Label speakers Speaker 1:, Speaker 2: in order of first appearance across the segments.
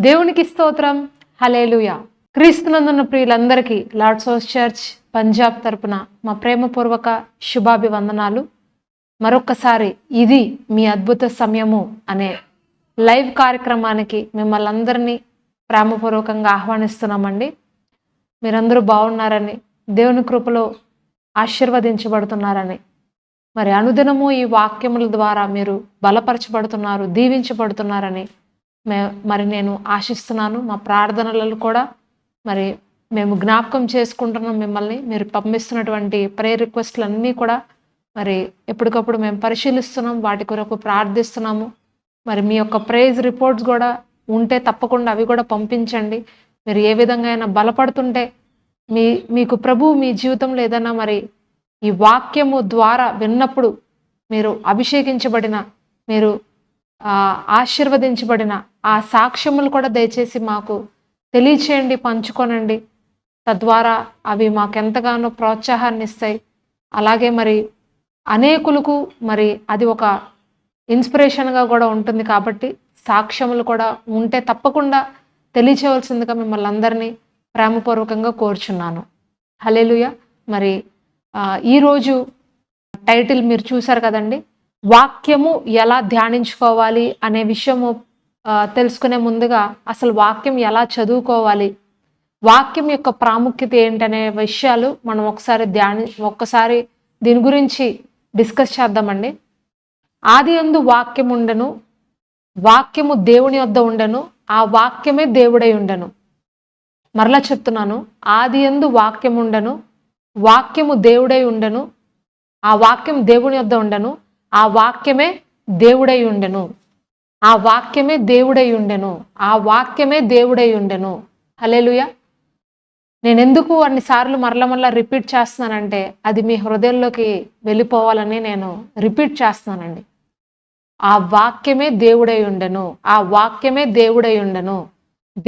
Speaker 1: దేవునికి స్తోత్రం. హల్లెలూయా. క్రీస్తునందున్న ప్రియులందరికీ Lord's house church Punjab తరపున మా ప్రేమపూర్వక శుభాభివందనాలు. మరొక్కసారి ఇది మీ అద్భుత సమయము అనే లైవ్ కార్యక్రమానికి మిమ్మల్ని అందరినీ ప్రేమపూర్వకంగా ఆహ్వానిస్తున్నామండి. మీరందరూ బాగున్నారని, దేవుని కృపలో ఆశీర్వదించబడుతున్నారని, మరి అనుదినము ఈ వాక్యముల ద్వారా మీరు బలపరచబడుతున్నారు, దీవించబడుతున్నారని మరి నేను ఆశిస్తున్నాను. మా ప్రార్థనలలో కూడా మరి మేము జ్ఞాపకం చేసుకుంటున్నాం మిమ్మల్ని. మీరు పంపిస్తున్నటువంటి ప్రేయర్ రిక్వెస్ట్లు అన్నీ కూడా మరి ఎప్పటికప్పుడు మేము పరిశీలిస్తున్నాం, వాటి కొరకు ప్రార్థిస్తున్నాము. మరి మీ యొక్క ప్రేజ్ రిపోర్ట్స్ కూడా ఉంటే తప్పకుండా అవి కూడా పంపించండి. మీరు ఏ విధంగా అయినా బలపడుతుంటే మీకు ప్రభు మీ జీవితంలో ఏదైనా మరి ఈ వాక్యము ద్వారా విన్నప్పుడు మీరు అభిషేకించబడిన, మీరు ఆశీర్వదించబడిన ఆ సాక్ష్యములు కూడా దయచేసి మాకు తెలియచేయండి, పంచుకోనండి. తద్వారా అవి మాకెంతగానో ప్రోత్సాహాన్ని ఇస్తాయి. అలాగే మరి అనేకులకు మరి అది ఒక ఇన్స్పిరేషన్గా కూడా ఉంటుంది. కాబట్టి సాక్ష్యములు కూడా ఉంటే తప్పకుండా తెలియచేయవలసిందిగా మిమ్మల్ని అందరినీ ప్రేమపూర్వకంగా కోరుచున్నాను. హల్లెలూయా. మరి ఈరోజు టైటిల్ మీరు చూశారు కదండి, వాక్యము ఎలా ధ్యానించుకోవాలి అనే విషయము తెలుసుకునే ముందుగా అసలు వాక్యం ఎలా చదువుకోవాలి, వాక్యం యొక్క ప్రాముఖ్యత ఏంటనే విషయాలు మనం ఒక్కసారి దీని గురించి డిస్కస్ చేద్దామండి. ఆదియందు వాక్యం ఉండెను, వాక్యము దేవుని వద్ద ఉండెను, ఆ వాక్యమే దేవుడై ఉండెను. మరలా చెప్తున్నాను, ఆదియందు వాక్యం ఉండెను, వాక్యము దేవుడై ఉండెను, ఆ వాక్యం దేవుని వద్ద ఉండెను, ఆ వాక్యమే దేవుడై ఉండెను, ఆ వాక్యమే దేవుడై ఉండెను, ఆ వాక్యమే దేవుడై ఉండెను. హల్లెలూయా. నేను ఎందుకు అన్నిసార్లు మరలా రిపీట్ చేస్తున్నానంటే అది మీ హృదయంలోకి వెళ్ళిపోవాలని నేను రిపీట్ చేస్తున్నానండి. ఆ వాక్యమే దేవుడై ఉండెను, ఆ వాక్యమే దేవుడై ఉండెను,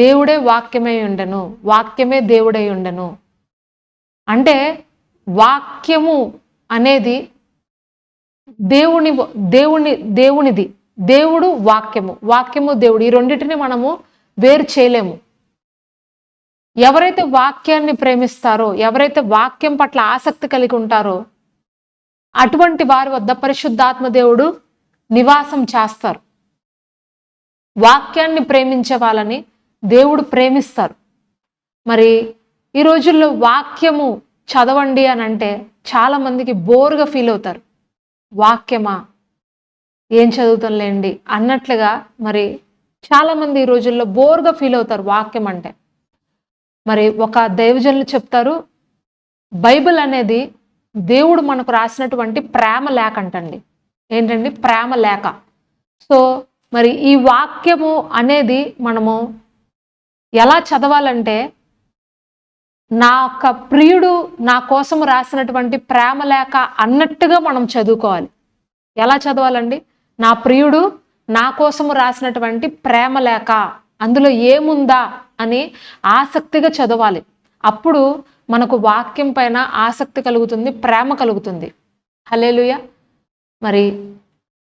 Speaker 1: దేవుడే వాక్యమై ఉండెను, వాక్యమే దేవుడై ఉండెను. అంటే వాక్యము అనేది దేవునిది. దేవుడు వాక్యము, వాక్యము దేవుడు, ఈ రెండింటిని మనము వేరు చేయలేము. ఎవరైతే వాక్యాన్ని ప్రేమిస్తారో, ఎవరైతే వాక్యం పట్ల ఆసక్తి కలిగి ఉంటారో అటువంటి వారి వద్ద పరిశుద్ధాత్మ దేవుడు నివాసం చేస్తారు. వాక్యాన్ని ప్రేమించే వాళ్ళని దేవుడు ప్రేమిస్తారు. మరి ఈ రోజుల్లో వాక్యము చదవండి అని అంటే చాలా మందికి బోర్గా ఫీల్ అవుతారు. వాక్యమా, ఏం చదువుతాంలేండి అన్నట్లుగా మరి చాలామంది ఈ రోజుల్లో బోర్గా ఫీల్ అవుతారు వాక్యం అంటే. మరి ఒక దైవజనులు చెప్తారు, బైబిల్ అనేది దేవుడు మనకు రాసినటువంటి ప్రేమ లేఖ అంటండి. ఏంటండి? ప్రేమ లేఖ. సో మరి ఈ వాక్యము అనేది మనము ఎలా చదవాలంటే, నా యొక్క ప్రియుడు నా కోసం రాసినటువంటి ప్రేమ లేఖ అన్నట్టుగా మనం చదువుకోవాలి. ఎలా చదవాలండి? నా ప్రియుడు నా కోసం రాసినటువంటి ప్రేమ లేఖ, అందులో ఏముందా అని ఆసక్తిగా చదవాలి. అప్పుడు మనకు వాక్యం పైన ఆసక్తి కలుగుతుంది, ప్రేమ కలుగుతుంది. హల్లెలూయా. మరి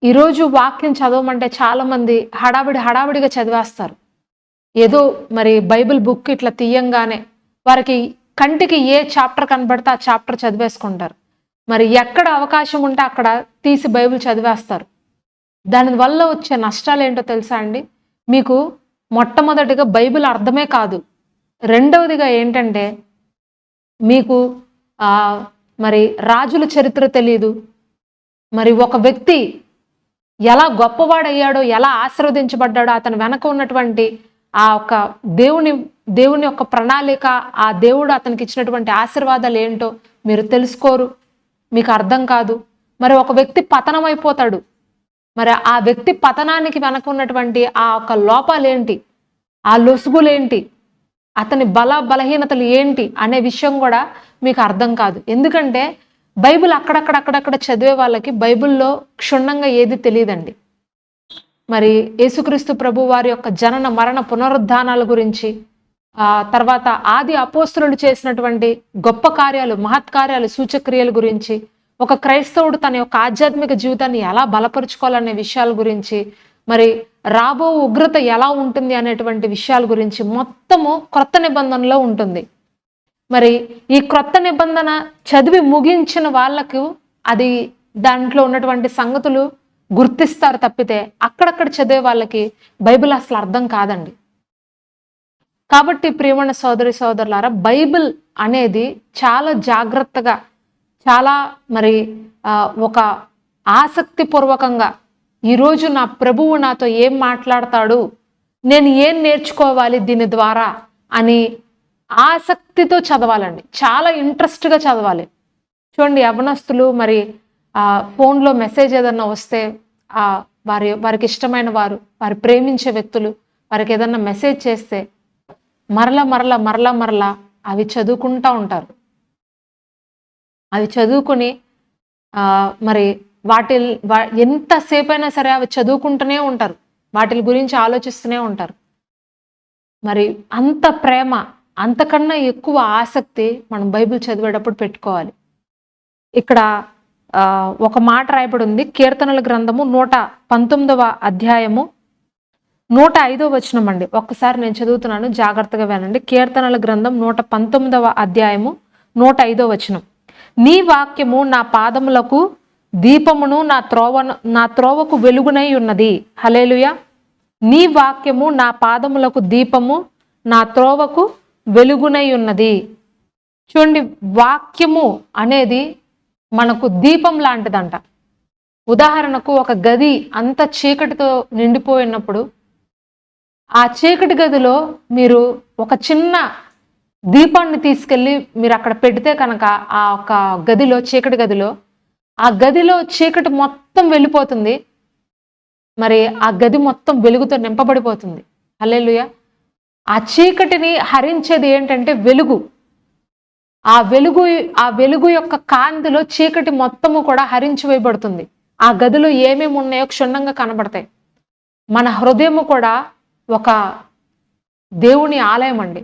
Speaker 1: ఈరోజు వాక్యం చదవమంటే చాలామంది హడావిడిగా చదివేస్తారు. ఏదో మరి బైబిల్ బుక్ ఇట్లా తీయంగానే వారికి కంటికి ఏ చాప్టర్ కనబడితే ఆ చాప్టర్ చదివేసుకుంటారు. మరి ఎక్కడ అవకాశం ఉంటే అక్కడ తీసి బైబిల్ చదివేస్తారు. దానివల్ల వచ్చే నష్టాలు ఏంటో తెలుసా అండి? మీకు మొట్టమొదటిగా బైబిల్ అర్థమే కాదు. రెండవదిగా ఏంటంటే మీకు మరి రాజుల చరిత్ర తెలియదు. మరి ఒక వ్యక్తి ఎలా గొప్పవాడయ్యాడో, ఎలా ఆశీర్వదించబడ్డాడో, అతని వెనక ఉన్నటువంటి ఆ యొక్క దేవుని యొక్క ప్రణాళిక, ఆ దేవుడు అతనికి ఇచ్చినటువంటి ఆశీర్వాదాలు ఏంటో మీరు తెలుసుకోరు, మీకు అర్థం కాదు. మరి ఒక వ్యక్తి పతనం అయిపోతాడు. మరి ఆ వ్యక్తి పతనానికి వెనక ఉన్నటువంటి ఆ యొక్క లోపాలేంటి, ఆ లొసుగులేంటి, అతని బలహీనతలు ఏంటి అనే విషయం కూడా మీకు అర్థం కాదు. ఎందుకంటే బైబిల్ అక్కడక్కడ చదివే వాళ్ళకి బైబిల్లో క్షుణ్ణంగా ఏది తెలియదండి. మరి యేసుక్రీస్తు ప్రభు వారి యొక్క జనన మరణ పునరుద్ధానాల గురించి, తర్వాత ఆది అపోస్తలులు చేసినటువంటి గొప్ప కార్యాలు, మహత్కార్యాలు, సూచక్రియల గురించి, ఒక క్రైస్తవుడు తన యొక్క ఆధ్యాత్మిక జీవితాన్ని ఎలా బలపరుచుకోవాలనే విషయాల గురించి మరి రాబో ఉగ్రత ఎలా ఉంటుంది అనేటువంటి విషయాల గురించి మొత్తము క్రొత్త నిబంధనలో ఉంటుంది. మరి ఈ క్రొత్త నిబంధన చదివి ముగించిన వాళ్ళకు అది దాంట్లో ఉన్నటువంటి సంగతులు గుర్తిస్తారు తప్పితే అక్కడక్కడ చదివే వాళ్ళకి బైబిల్ అసలు అర్థం కాదండి. కాబట్టి ప్రియమైన సోదరి సోదరులారా, బైబిల్ అనేది చాలా జాగ్రత్తగా, చాలా మరి ఒక ఆసక్తిపూర్వకంగా ఈరోజు నా ప్రభువు నాతో ఏం మాట్లాడతాడు, నేను ఏం నేర్చుకోవాలి దీని ద్వారా అని ఆసక్తితో చదవాలండి. చాలా ఇంట్రెస్ట్గా చదవాలి. చూడండి, యవనస్తులు మరి ఫోన్లో మెసేజ్ ఏదన్నా వస్తే వారికి ఇష్టమైన వారు ప్రేమించే వ్యక్తులు వారికి ఏదన్నా మెసేజ్ చేస్తే మరలా అవి చదువుకుంటూ ఉంటారు. అవి చదువుకుని మరి ఎంతసేపు అయినా సరే అవి చదువుకుంటూనే ఉంటారు, వాటి గురించి ఆలోచిస్తూనే ఉంటారు. మరి అంత ప్రేమ, అంతకన్నా ఎక్కువ ఆసక్తి మనం బైబిల్ చదివేటప్పుడు పెట్టుకోవాలి. ఇక్కడ ఒక మాట రాయబడి ఉంది, కీర్తనల గ్రంథము 119వ అధ్యాయము 105వ వచనం అండి. ఒక్కసారి నేను చదువుతున్నాను, జాగ్రత్తగా వినండి. కీర్తనల గ్రంథం 119వ అధ్యాయము 105వ వచనం. నీ వాక్యము నా పాదములకు దీపమును, నా త్రోవకు వెలుగునై ఉన్నది. హల్లెలూయా. నీ వాక్యము నా పాదములకు దీపము, నా త్రోవకు వెలుగునై ఉన్నది. చూడండి, వాక్యము అనేది మనకు దీపం లాంటిదంట. ఉదాహరణకు ఒక గది అంత చీకటితో నిండిపోయినప్పుడు ఆ చీకటి గదిలో మీరు ఒక చిన్న దీపాన్ని తీసుకెళ్ళి మీరు అక్కడ పెడితే కనుక ఆ ఒక గదిలో, చీకటి గదిలో, ఆ గదిలో చీకటి మొత్తం వెళ్ళిపోతుంది. మరి ఆ గది మొత్తం వెలుగుతో నింపబడిపోతుంది. హల్లెలూయా. ఆ చీకటిని హరించేది ఏంటంటే వెలుగు. ఆ వెలుగు యొక్క కాంతిలో చీకటి మొత్తము కూడా హరించివేయబడుతుంది. ఆ గదిలో ఏమేమి ఉన్నాయో క్షుణ్ణంగా కనబడతాయి. మన హృదయము కూడా ఒక దేవుని ఆలయం అండి.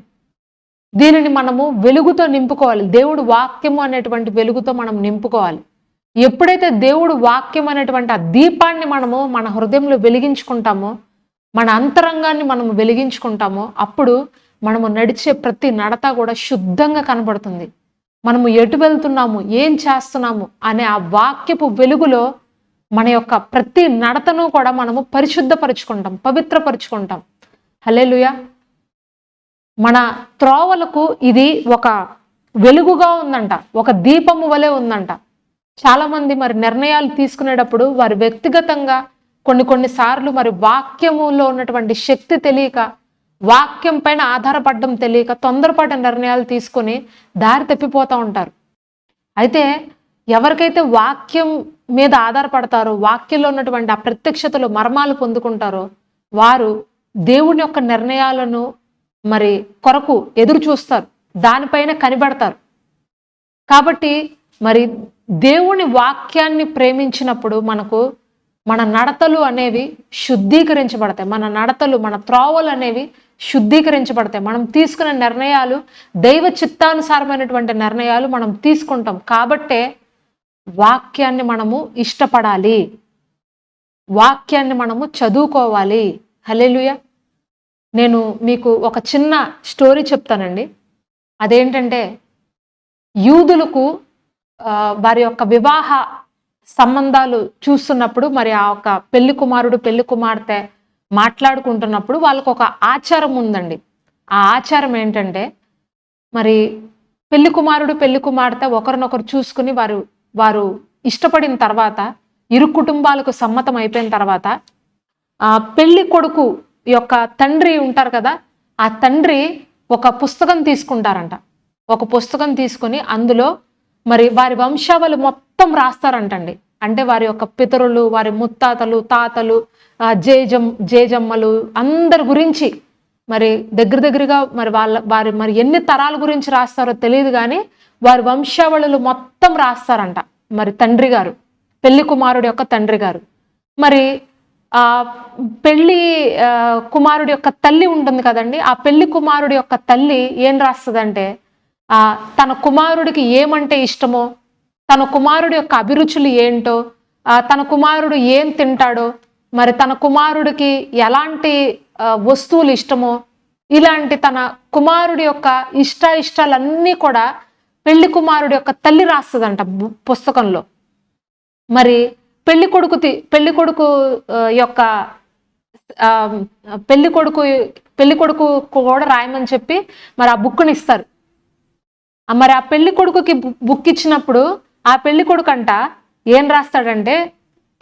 Speaker 1: దీనిని మనము వెలుగుతో నింపుకోవాలి. దేవుడు వాక్యము అనేటువంటి వెలుగుతో మనం నింపుకోవాలి. ఎప్పుడైతే దేవుడు వాక్యం అనేటువంటి ఆ దీపాన్ని మనము మన హృదయంలో వెలిగించుకుంటామో, మన అంతరంగాన్ని మనము వెలిగించుకుంటామో, అప్పుడు మనము నడిచే ప్రతి నడత కూడా శుద్ధంగా కనబడుతుంది. మనము ఎటు వెళ్తున్నాము, ఏం చేస్తున్నాము అనే ఆ వాక్యపు వెలుగులో మన యొక్క ప్రతి నడతను కూడా మనము పరిశుద్ధపరుచుకుంటాం, పవిత్రపరుచుకుంటాం. హల్లెలూయా. మన త్రోవలకు ఇది ఒక వెలుగుగా ఉందంట, ఒక దీపము వలె ఉందంట. చాలామంది మరి నిర్ణయాలు తీసుకునేటప్పుడు వారు వ్యక్తిగతంగా కొన్నిసార్లు మరి వాక్యములో ఉన్నటువంటి శక్తి తెలియక, వాక్యం పైన ఆధారపడడం తెలియక తొందరపాటు నిర్ణయాలు తీసుకొని దారి తప్పిపోతూ ఉంటారు. అయితే ఎవరికైతే వాక్యం మీద ఆధారపడతారో, వాక్యంలో ఉన్నటువంటి ఆ ప్రత్యక్షతలు మర్మాలు పొందుకుంటారో, వారు దేవుని యొక్క నిర్ణయాలను మరి కొరకు ఎదురు చూస్తారు, దానిపైన కనిపెడతారు. కాబట్టి మరి దేవుని వాక్యాన్ని ప్రేమించినప్పుడు మన నడతలు అనేవి శుద్ధీకరించబడతాయి. మన నడతలు, మన త్రోవలు అనేవి శుద్ధీకరించబడతాయి. మనం తీసుకునే నిర్ణయాలు దైవ చిత్తానుసారమైనటువంటి నిర్ణయాలు మనం తీసుకుంటాం. కాబట్టే వాక్యాన్ని మనము ఇష్టపడాలి, వాక్యాన్ని మనము చదువుకోవాలి. హల్లెలూయా. నేను మీకు ఒక చిన్న స్టోరీ చెప్తానండి. అదేంటంటే, యూదులకు వారి యొక్క వివాహ సంబంధాలు చూస్తున్నప్పుడు మరి ఆ ఒక పెళ్లి కుమారుడు పెళ్లి కుమార్తె మాట్లాడుకుంటున్నప్పుడు వాళ్ళకు ఒక ఆచారం ఉందండి. ఆ ఆచారం ఏంటంటే, మరి పెళ్లి కుమారుడు పెళ్లి కుమార్తె ఒకరినొకరు చూసుకుని వారు ఇష్టపడిన తర్వాత, ఇరు కుటుంబాలకు సమ్మతం అయిపోయిన తర్వాత, ఆ పెళ్లి కొడుకు యొక్క తండ్రి ఉంటారు కదా, ఆ తండ్రి ఒక పుస్తకం తీసుకుంటారంట. ఒక పుస్తకం తీసుకుని అందులో మరి వారి వంశావళి మొత్తం రాస్తారంటండి. అంటే వారి యొక్క పితరులు, వారి ముత్తాతలు, తాతలు, జేజమ్మలు అందరి గురించి మరి దగ్గరగా మరి ఎన్ని తరాల గురించి రాస్తారో తెలియదు, కానీ వారి వంశావళులు మొత్తం రాస్తారంట మరి తండ్రి గారు, పెళ్లి కుమారుడు యొక్క తండ్రి గారు. మరి ఆ పెళ్లి కుమారుడి యొక్క తల్లి ఉంటుంది కదండి, ఆ పెళ్లి కుమారుడి యొక్క తల్లి ఏం రాస్తుందంటే, తన కుమారుడికి ఏమంటే ఇష్టమో, తన కుమారుడి యొక్క అభిరుచులు ఏంటో, తన కుమారుడు ఏం తింటాడో, మరి తన కుమారుడికి ఎలాంటి వస్తువులు ఇష్టమో ఇలాంటి తన కుమారుడి యొక్క ఇష్టాలన్నీ కూడా పెళ్లి కుమారుడి యొక్క తల్లి రాస్తుందంట పుస్తకంలో. మరి పెళ్లి కొడుకు యొక్క పెళ్లి కొడుకు కూడా రాయమని చెప్పి మరి ఆ బుక్ని ఇస్తారు. మరి ఆ పెళ్లి కొడుకుకి బుక్ ఇచ్చినప్పుడు ఆ పెళ్లి కొడుకు అంట ఏం రాస్తాడంటే,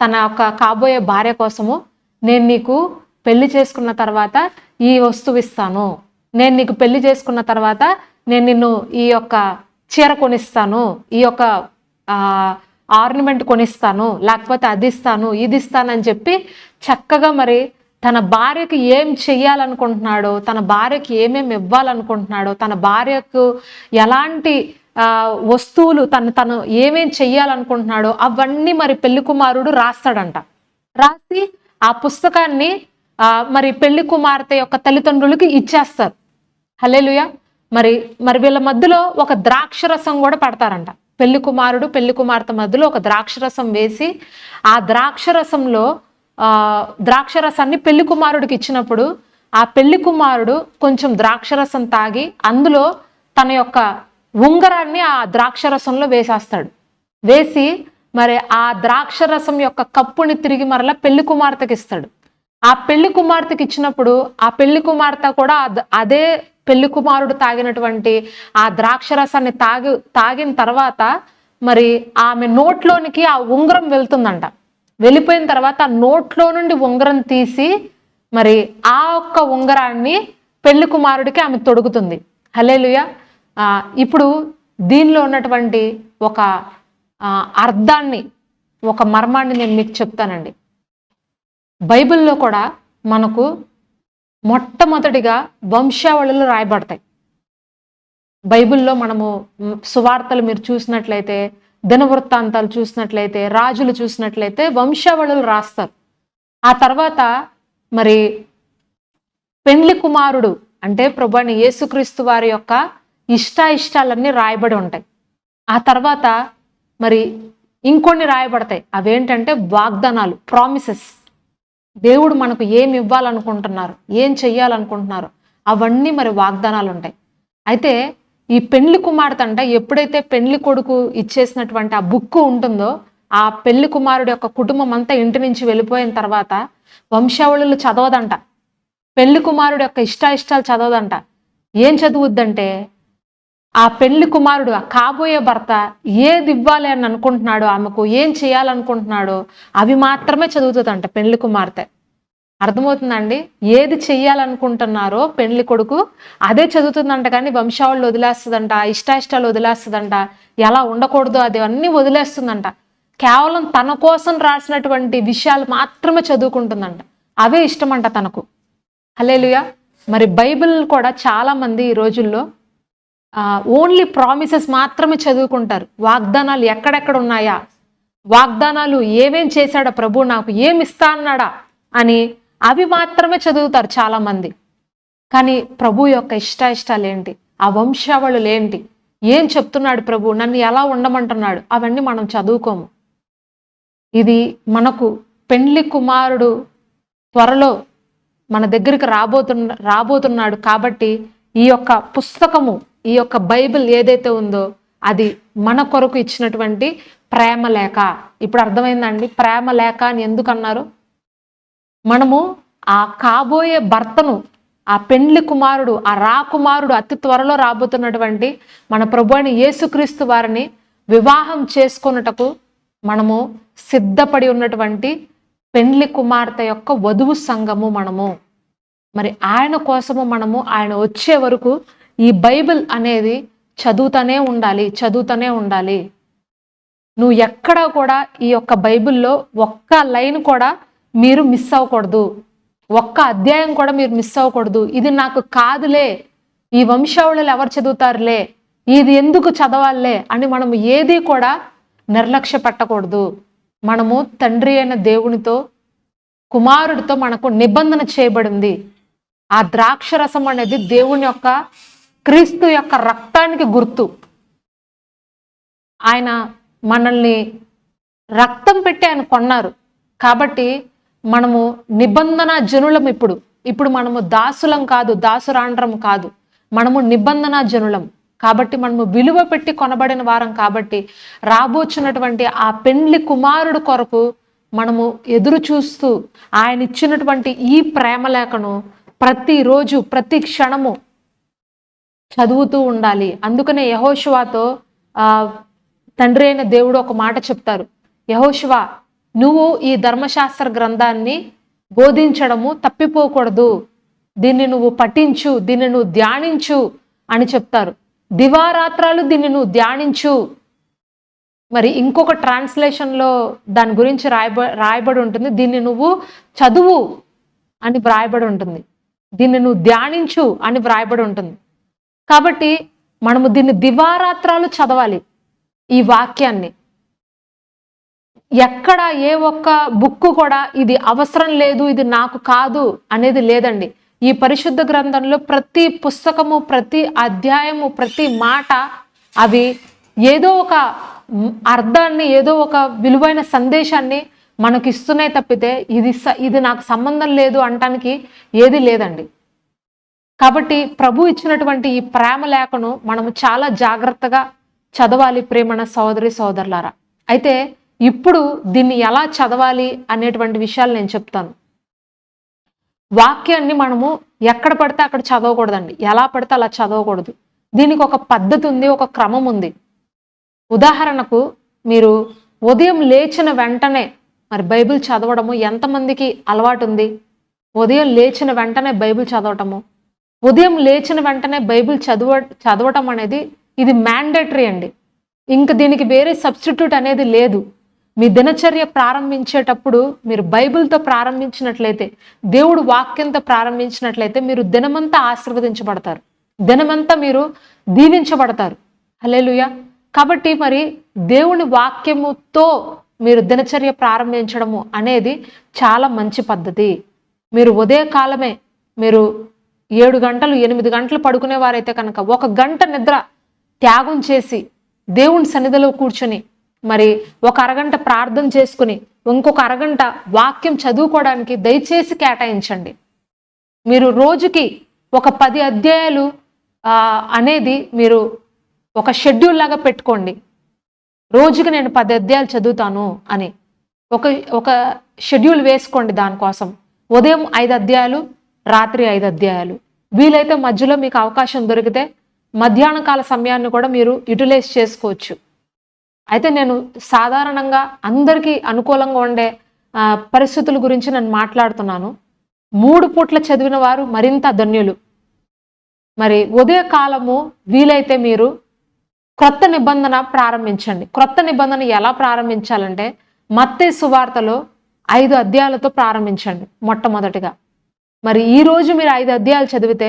Speaker 1: తన యొక్క కాబోయే భార్య కోసము, నేను నీకు పెళ్లి చేసుకున్న తర్వాత ఈ వస్తువు ఇస్తాను, నేను నీకు పెళ్లి చేసుకున్న తర్వాత నేను నిన్ను ఈ యొక్క చీర కొనిస్తాను, ఈ యొక్క ఆర్నమెంట్ కొనిస్తాను, లేకపోతే అది ఇస్తాను, ఇది ఇస్తాను అని చెప్పి చక్కగా మరి తన భార్యకి ఏం చెయ్యాలనుకుంటున్నాడో, తన భార్యకి ఏమేమి ఇవ్వాలనుకుంటున్నాడో, తన భార్యకు ఎలాంటి వస్తువులు తను ఏమేం చెయ్యాలనుకుంటున్నాడో అవన్నీ మరి పెళ్లి కుమారుడు రాస్తాడంట. రాసి ఆ పుస్తకాన్ని మరి పెళ్లి కుమార్తె యొక్క తల్లిదండ్రులకి ఇచ్చేస్తారు. హల్లెలూయా. మరి వీళ్ళ మధ్యలో ఒక ద్రాక్షరసం కూడా పెడతారంట. పెళ్లి కుమారుడు పెళ్లి కుమార్తె మధ్యలో ఒక ద్రాక్షరసం వేసి ఆ ద్రాక్షరసాన్ని పెళ్లి కుమారుడికి ఇచ్చినప్పుడు ఆ పెళ్లి కుమారుడు కొంచెం ద్రాక్షరసం తాగి అందులో తన యొక్క ఉంగరాన్ని ఆ ద్రాక్షరసంలో వేసేస్తాడు. వేసి మరి ఆ ద్రాక్షరసం యొక్క కప్పుని తిరిగి మరలా పెళ్లి కుమార్తెకి ఇస్తాడు. ఆ పెళ్లి కుమార్తెకి ఇచ్చినప్పుడు ఆ పెళ్లి కుమార్తె కూడా అదే పెళ్లి కుమారుడు తాగినటువంటి ఆ ద్రాక్షరసాన్ని తాగిన తర్వాత మరి ఆమె నోట్లోనికి ఆ ఉంగరం వెళ్తుందంట. వెళ్ళిపోయిన తర్వాత ఆ నోట్లో నుండి ఉంగరం తీసి మరి ఆ ఒక్క ఉంగరాన్ని పెళ్లి కుమారుడికి ఆమె తొడుగుతుంది. హల్లెలూయా. ఇప్పుడు దీనిలో ఉన్నటువంటి ఒక అర్థాన్ని, ఒక మర్మాన్ని నేను మీకు చెప్తానండి. బైబిల్లో కూడా మనకు మొట్టమొదటిగా వంశావళులు రాయబడతాయి. బైబిల్లో మనము సువార్తలు మీరు చూసినట్లయితే, దినవృత్తాంతాలు చూసినట్లయితే, రాజులు చూసినట్లయితే వంశావళులు రాస్తారు. ఆ తర్వాత మరి పెండ్లి కుమారుడు అంటే ప్రభువైన యేసుక్రీస్తు వారి యొక్క ఇష్టాలన్నీ రాయబడి ఉంటాయి. ఆ తర్వాత మరి ఇంకొన్ని రాయబడతాయి. అవేంటంటే వాగ్దానాలు, ప్రామిసెస్. దేవుడు మనకు ఏమి ఇవ్వాలనుకుంటున్నారు, ఏం చెయ్యాలనుకుంటున్నారు అవన్నీ మరి వాగ్దానాలు ఉంటాయి. అయితే ఈ పెళ్లి కుమార్తె అంట ఎప్పుడైతే పెళ్లి కొడుకు ఇచ్చేసినటువంటి ఆ బుక్ ఉంటుందో ఆ పెళ్లి కుమారుడు యొక్క కుటుంబం అంతా ఇంటి నుంచి వెళ్ళిపోయిన తర్వాత వంశావళులు చదవదంట. పెళ్లి కుమారుడు యొక్క ఇష్టాలు చదవదంట. ఏం చదువుద్దంటే ఆ పెళ్లి కుమారుడు, ఆ కాబోయే భర్త ఏది ఇవ్వాలి అని అనుకుంటున్నాడో, ఆమెకు ఏం చేయాలనుకుంటున్నాడో అవి మాత్రమే చదువుతుందంట పెళ్లి కుమార్తె. అర్థమవుతుందండి? ఏది చెయ్యాలనుకుంటున్నారో పెళ్లి కొడుకు అదే చదువుతుందంట. కానీ వంశావళులు వదిలేస్తుందంట, ఇష్టాలు వదిలేస్తుందంట, ఎలా ఉండకూడదు అది అన్నీ వదిలేస్తుందంట. కేవలం తన కోసం రాసినటువంటి విషయాలు మాత్రమే చదువుకుంటుందంట. అవే ఇష్టమంట తనకు. హల్లెలూయా. మరి బైబిల్ కూడా చాలా మంది ఈ రోజుల్లో ఓన్లీ ప్రామిసెస్ మాత్రమే చదువుకుంటారు. వాగ్దానాలు ఎక్కడెక్కడ ఉన్నాయా, వాగ్దానాలు ఏమేం చేశాడా ప్రభు, నాకు ఏమి ఇస్తా అన్నాడా అని అవి మాత్రమే చదువుతారు చాలా మంది. కానీ ప్రభు యొక్క ఇష్టాలు ఏంటి, ఆ వంశావళులు ఏంటి, ఏం చెప్తున్నాడు ప్రభు, నన్ను ఎలా ఉండమంటున్నాడు, అవన్నీ మనం చదువుకోము. ఇది మనకు పెండ్లి కుమారుడు త్వరలో మన దగ్గరికి రాబోతున్నాడు కాబట్టి ఈ యొక్క పుస్తకము, ఈ యొక్క బైబిల్ ఏదైతే ఉందో అది మన కొరకు ఇచ్చినటువంటి ప్రేమ లేఖ. ఇప్పుడు అర్థమైందండి ప్రేమ లేఖ అని ఎందుకు అన్నారు? మనము ఆ కాబోయే భర్తను, ఆ పెండ్లి కుమారుడు, ఆ రాకుమారుడు అతి త్వరలో రాబోతున్నటువంటి మన ప్రభువైన యేసుక్రీస్తు వారిని వివాహం చేసుకొనుటకు మనము సిద్ధపడి ఉన్నటువంటి పెండ్లి కుమార్తె యొక్క వధువు సంఘము మనము. మరి ఆయన కోసము మనము ఆయన వచ్చే వరకు ఈ బైబిల్ అనేది చదువుతూనే ఉండాలి. నువ్వు ఎక్కడా కూడా ఈ యొక్క బైబిల్లో ఒక్క లైన్ కూడా మీరు మిస్ అవ్వకూడదు, ఒక్క అధ్యాయం కూడా మీరు మిస్ అవ్వకూడదు. ఇది నాకు కాదులే, ఈ వంశావళులు ఎవరు చదువుతారులే, ఇది ఎందుకు చదవాలే అని మనం ఏది కూడా నిర్లక్ష్య పెట్టకూడదు. మనము తండ్రి అయిన దేవునితో, కుమారుడితో మనకు నిబంధన చేయబడింది. ఆ ద్రాక్షరసం అనేది దేవుని యొక్క, క్రీస్తు యొక్క రక్తానికి గుర్తు. ఆయన మనల్ని రక్తం పెట్టి ఆయన కొన్నారు కాబట్టి మనము నిబంధన జనులం. ఇప్పుడు మనము దాసులం కాదు, దాసురాండ్రం కాదు, మనము నిబంధన జనులం. కాబట్టి మనము విలువ పెట్టి కొనబడిన వారం కాబట్టి రాబోచున్నటువంటి ఆ పెండ్లి కుమారుడు కొరకు మనము ఎదురు చూస్తూ ఆయన ఇచ్చినటువంటి ఈ ప్రేమ లేఖను ప్రతిరోజు ప్రతి క్షణము చదువుతూ ఉండాలి. అందుకనే యెహోషువతో తండ్రి అయిన దేవుడు ఒక మాట చెప్తారు, యెహోషువ నువ్వు ఈ ధర్మశాస్త్ర గ్రంథాన్ని బోధించడము తప్పిపోకూడదు, దీన్ని నువ్వు పఠించు, దీన్ని నువ్వు ధ్యానించు అని చెప్తారు. దివారాత్రాలు దీన్ని నువ్వు ధ్యానించు. మరి ఇంకొక ట్రాన్స్లేషన్లో దాని గురించి రాయబడి ఉంటుంది, దీన్ని నువ్వు చదువు అని వ్రాయబడి ఉంటుంది, దీన్ని నువ్వు ధ్యానించు అని వ్రాయబడి ఉంటుంది. కాబట్టి మనము దీన్ని దివారాత్రాలు చదవాలి. ఈ వాక్యాన్ని ఎక్కడ ఏ ఒక్క బుక్ కూడా ఇది అవసరం లేదు, ఇది నాకు కాదు అనేది లేదండి. ఈ పరిశుద్ధ గ్రంథంలో ప్రతి పుస్తకము, ప్రతి అధ్యాయము, ప్రతి మాట అవి ఏదో ఒక అర్థాన్ని, ఏదో ఒక విలువైన సందేశాన్ని మనకి ఇస్తున్నాయి తప్పితే ఇది నాకు సంబంధం లేదు అనటానికి ఏది లేదండి. కాబట్టి ప్రభు ఇచ్చినటువంటి ఈ ప్రేమ లేఖను మనము చాలా జాగ్రత్తగా చదవాలి ప్రేమణ సోదరి సోదరులారా. అయితే ఇప్పుడు దీన్ని ఎలా చదవాలి అనేటువంటి విషయాలు నేను చెప్తాను. వాక్యాన్ని మనము ఎక్కడ పడితే అక్కడ చదవకూడదండి, ఎలా పడితే అలా చదవకూడదు. దీనికి ఒక పద్ధతి ఉంది, ఒక క్రమం ఉంది. ఉదాహరణకు మీరు ఉదయం లేచిన వెంటనే మరి బైబిల్ చదవడము ఎంతమందికి అలవాటు ఉంది? ఉదయం లేచిన వెంటనే బైబిల్ చదవటము, ఉదయం లేచిన వెంటనే బైబిల్ చదవటం అనేది ఇది మ్యాండేటరీ అండి. ఇంక దీనికి వేరే సబ్స్టిట్యూట్ అనేది లేదు. మీ దినచర్య ప్రారంభించేటప్పుడు మీరు బైబిల్తో ప్రారంభించినట్లయితే, దేవుడు వాక్యంతో ప్రారంభించినట్లయితే మీరు దినమంతా ఆశీర్వదించబడతారు, దినమంతా మీరు దీవించబడతారు. హల్లెలూయా. కాబట్టి మరి దేవుని వాక్యముతో మీరు దినచర్య ప్రారంభించడము అనేది చాలా మంచి పద్ధతి. మీరు ఉదయకాలమే మీరు 7 గంటలు 8 గంటలు పడుకునే వారైతే కనుక 1 గంట నిద్ర త్యాగం చేసి దేవుని సన్నిధిలో కూర్చొని మరి 1 అరగంట ప్రార్థన చేసుకుని ఇంకొక అరగంట వాక్యం చదువుకోవడానికి దయచేసి కేటాయించండి. మీరు రోజుకి ఒక 10 అధ్యాయాలు అనేది మీరు ఒక షెడ్యూల్ లాగా పెట్టుకోండి. రోజుకి నేను 10 అధ్యాయాలు చదువుతాను అని ఒక షెడ్యూల్ వేసుకోండి. దానికోసం ఉదయం 5 అధ్యాయాలు, రాత్రి 5 అధ్యాయాలు. వీలైతే మధ్యలో మీకు అవకాశం దొరికితే మధ్యాహ్న కాల సమయాన్ని కూడా మీరు యూటిలైజ్ చేసుకోవచ్చు. అయితే నేను సాధారణంగా అందరికీ అనుకూలంగా ఉండే పరిస్థితుల గురించి నేను మాట్లాడుతున్నాను. 3 పూట్ల చదివిన వారు మరింత ధన్యులు. మరి ఉదయకాలము వీలైతే మీరు క్రొత్త నిబంధన ప్రారంభించండి. క్రొత్త నిబంధన ఎలా ప్రారంభించాలంటే మత్తయి సువార్తలో 5 అధ్యాయాలతో ప్రారంభించండి మొట్టమొదటిగా. మరి ఈ రోజు మీరు 5 అధ్యాయాలు చదివితే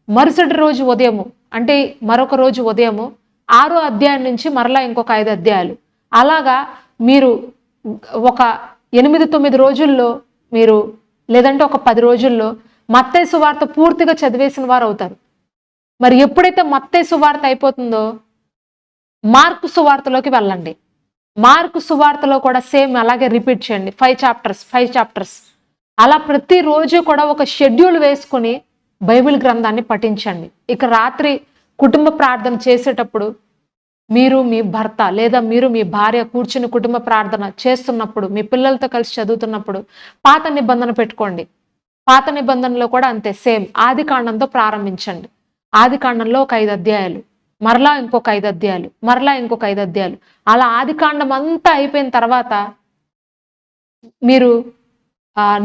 Speaker 1: మరుసటి రోజు ఉదయము, అంటే మరొక రోజు ఉదయము 6వ అధ్యాయం నుంచి మరలా ఇంకొక 5 అధ్యాయాలు, అలాగా మీరు ఒక 8-9 రోజుల్లో మీరు, లేదంటే ఒక 10 రోజుల్లో మత్తయి సువార్త పూర్తిగా చదివేసిన వారు అవుతారు. మరి ఎప్పుడైతే మత్తయి సువార్త అయిపోతుందో మార్కు సువార్తలోకి వెళ్ళండి. మార్కు సువార్తలో కూడా సేమ్ అలాగే రిపీట్ చేయండి. 5 చాప్టర్స్ అలా ప్రతిరోజు కూడా ఒక షెడ్యూల్ వేసుకొని బైబిల్ గ్రంథాన్ని పఠించండి. ఇక రాత్రి కుటుంబ ప్రార్థన చేసేటప్పుడు మీరు మీ భర్త లేదా మీరు మీ భార్య కూర్చుని కుటుంబ ప్రార్థన చేస్తున్నప్పుడు, మీ పిల్లలతో కలిసి చదువుతున్నప్పుడు పాత నిబంధన పెట్టుకోండి. పాత నిబంధనలో కూడా అంతే, సేమ్ ఆది కాండంతో ప్రారంభించండి. ఆది కాండంలో ఒక 5 అధ్యాయాలు, మరలా ఇంకొక 5 అధ్యాయాలు, మరలా ఇంకొక 5 అధ్యాయాలు, అలా ఆది కాండం అంతా అయిపోయిన తర్వాత మీరు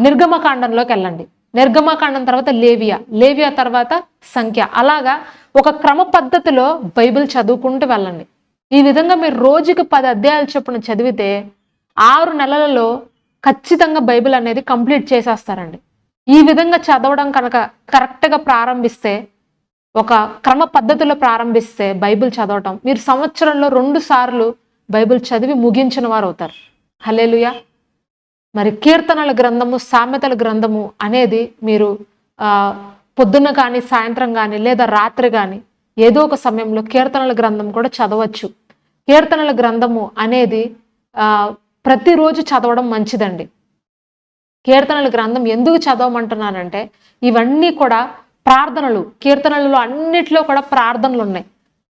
Speaker 1: నిర్గమకాండంలోకి వెళ్ళండి. నిర్గమకాండం తర్వాత లేవియా తర్వాత సంఖ్య, అలాగా ఒక క్రమ పద్ధతిలో బైబిల్ చదువుకుంటూ వెళ్ళండి. ఈ విధంగా మీరు రోజుకి 10 అధ్యాయాలు చొప్పున చదివితే 6 నెలలలో ఖచ్చితంగా బైబిల్ అనేది కంప్లీట్ చేసేస్తారండి. ఈ విధంగా చదవడం కనుక కరెక్ట్గా ప్రారంభిస్తే, ఒక క్రమ పద్ధతిలో ప్రారంభిస్తే బైబిల్ చదవటం, మీరు సంవత్సరంలో 2 సార్లు బైబిల్ చదివి ముగించిన వారు అవుతారు. హల్లెలూయా. మరి కీర్తనల గ్రంథము, సామెతల గ్రంథము అనేది మీరు పొద్దున్న కానీ, సాయంత్రం కానీ, లేదా రాత్రి కానీ ఏదో ఒక సమయంలో కీర్తనల గ్రంథం కూడా చదవచ్చు. కీర్తనల గ్రంథము అనేది ప్రతిరోజు చదవడం మంచిదండి. కీర్తనల గ్రంథం ఎందుకు చదవమంటున్నానంటే ఇవన్నీ కూడా ప్రార్థనలు. కీర్తనలలో అన్నిట్లో కూడా ప్రార్థనలు ఉన్నాయి.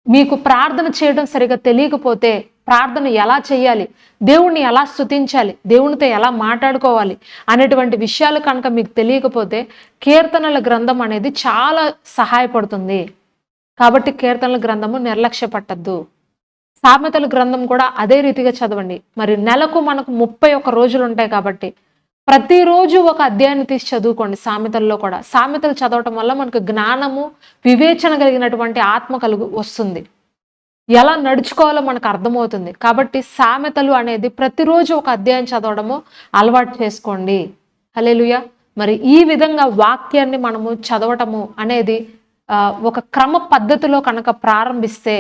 Speaker 1: మీకు ప్రార్థన చేయడం సరిగా తెలియకపోతే ప్రార్థన ఎలా చేయాలి, దేవుణ్ణి ఎలా స్తుతించాలి, దేవునితో ఎలా మాట్లాడుకోవాలి అనేటువంటి విషయాలు కనుక మీకు తెలియకపోతే కీర్తనల గ్రంథం అనేది చాలా సహాయపడుతుంది. కాబట్టి కీర్తనల గ్రంథము నిర్లక్ష్య పట్టద్దు. సామెతల గ్రంథం కూడా అదే రీతిగా చదవండి. మరి నెలకు మనకు 31 రోజులు ఉంటాయి కాబట్టి ప్రతిరోజు ఒక అధ్యాయాన్ని తీసి చదువుకోండి. సామెతల్లో కూడా సామెతలు చదవటం వల్ల మనకు జ్ఞానము, వివేచన కలిగినటువంటి ఆత్మ వస్తుంది. ఎలా నడుచుకోవాలో మనకు అర్థమవుతుంది. కాబట్టి సామెతలు అనేది ప్రతిరోజు ఒక అధ్యాయం చదవడము అలవాటు చేసుకోండి. హల్లెలూయా. మరి ఈ విధంగా వాక్యాన్ని మనము చదవటము అనేది ఒక క్రమ పద్ధతిలో కనుక ప్రారంభిస్తే,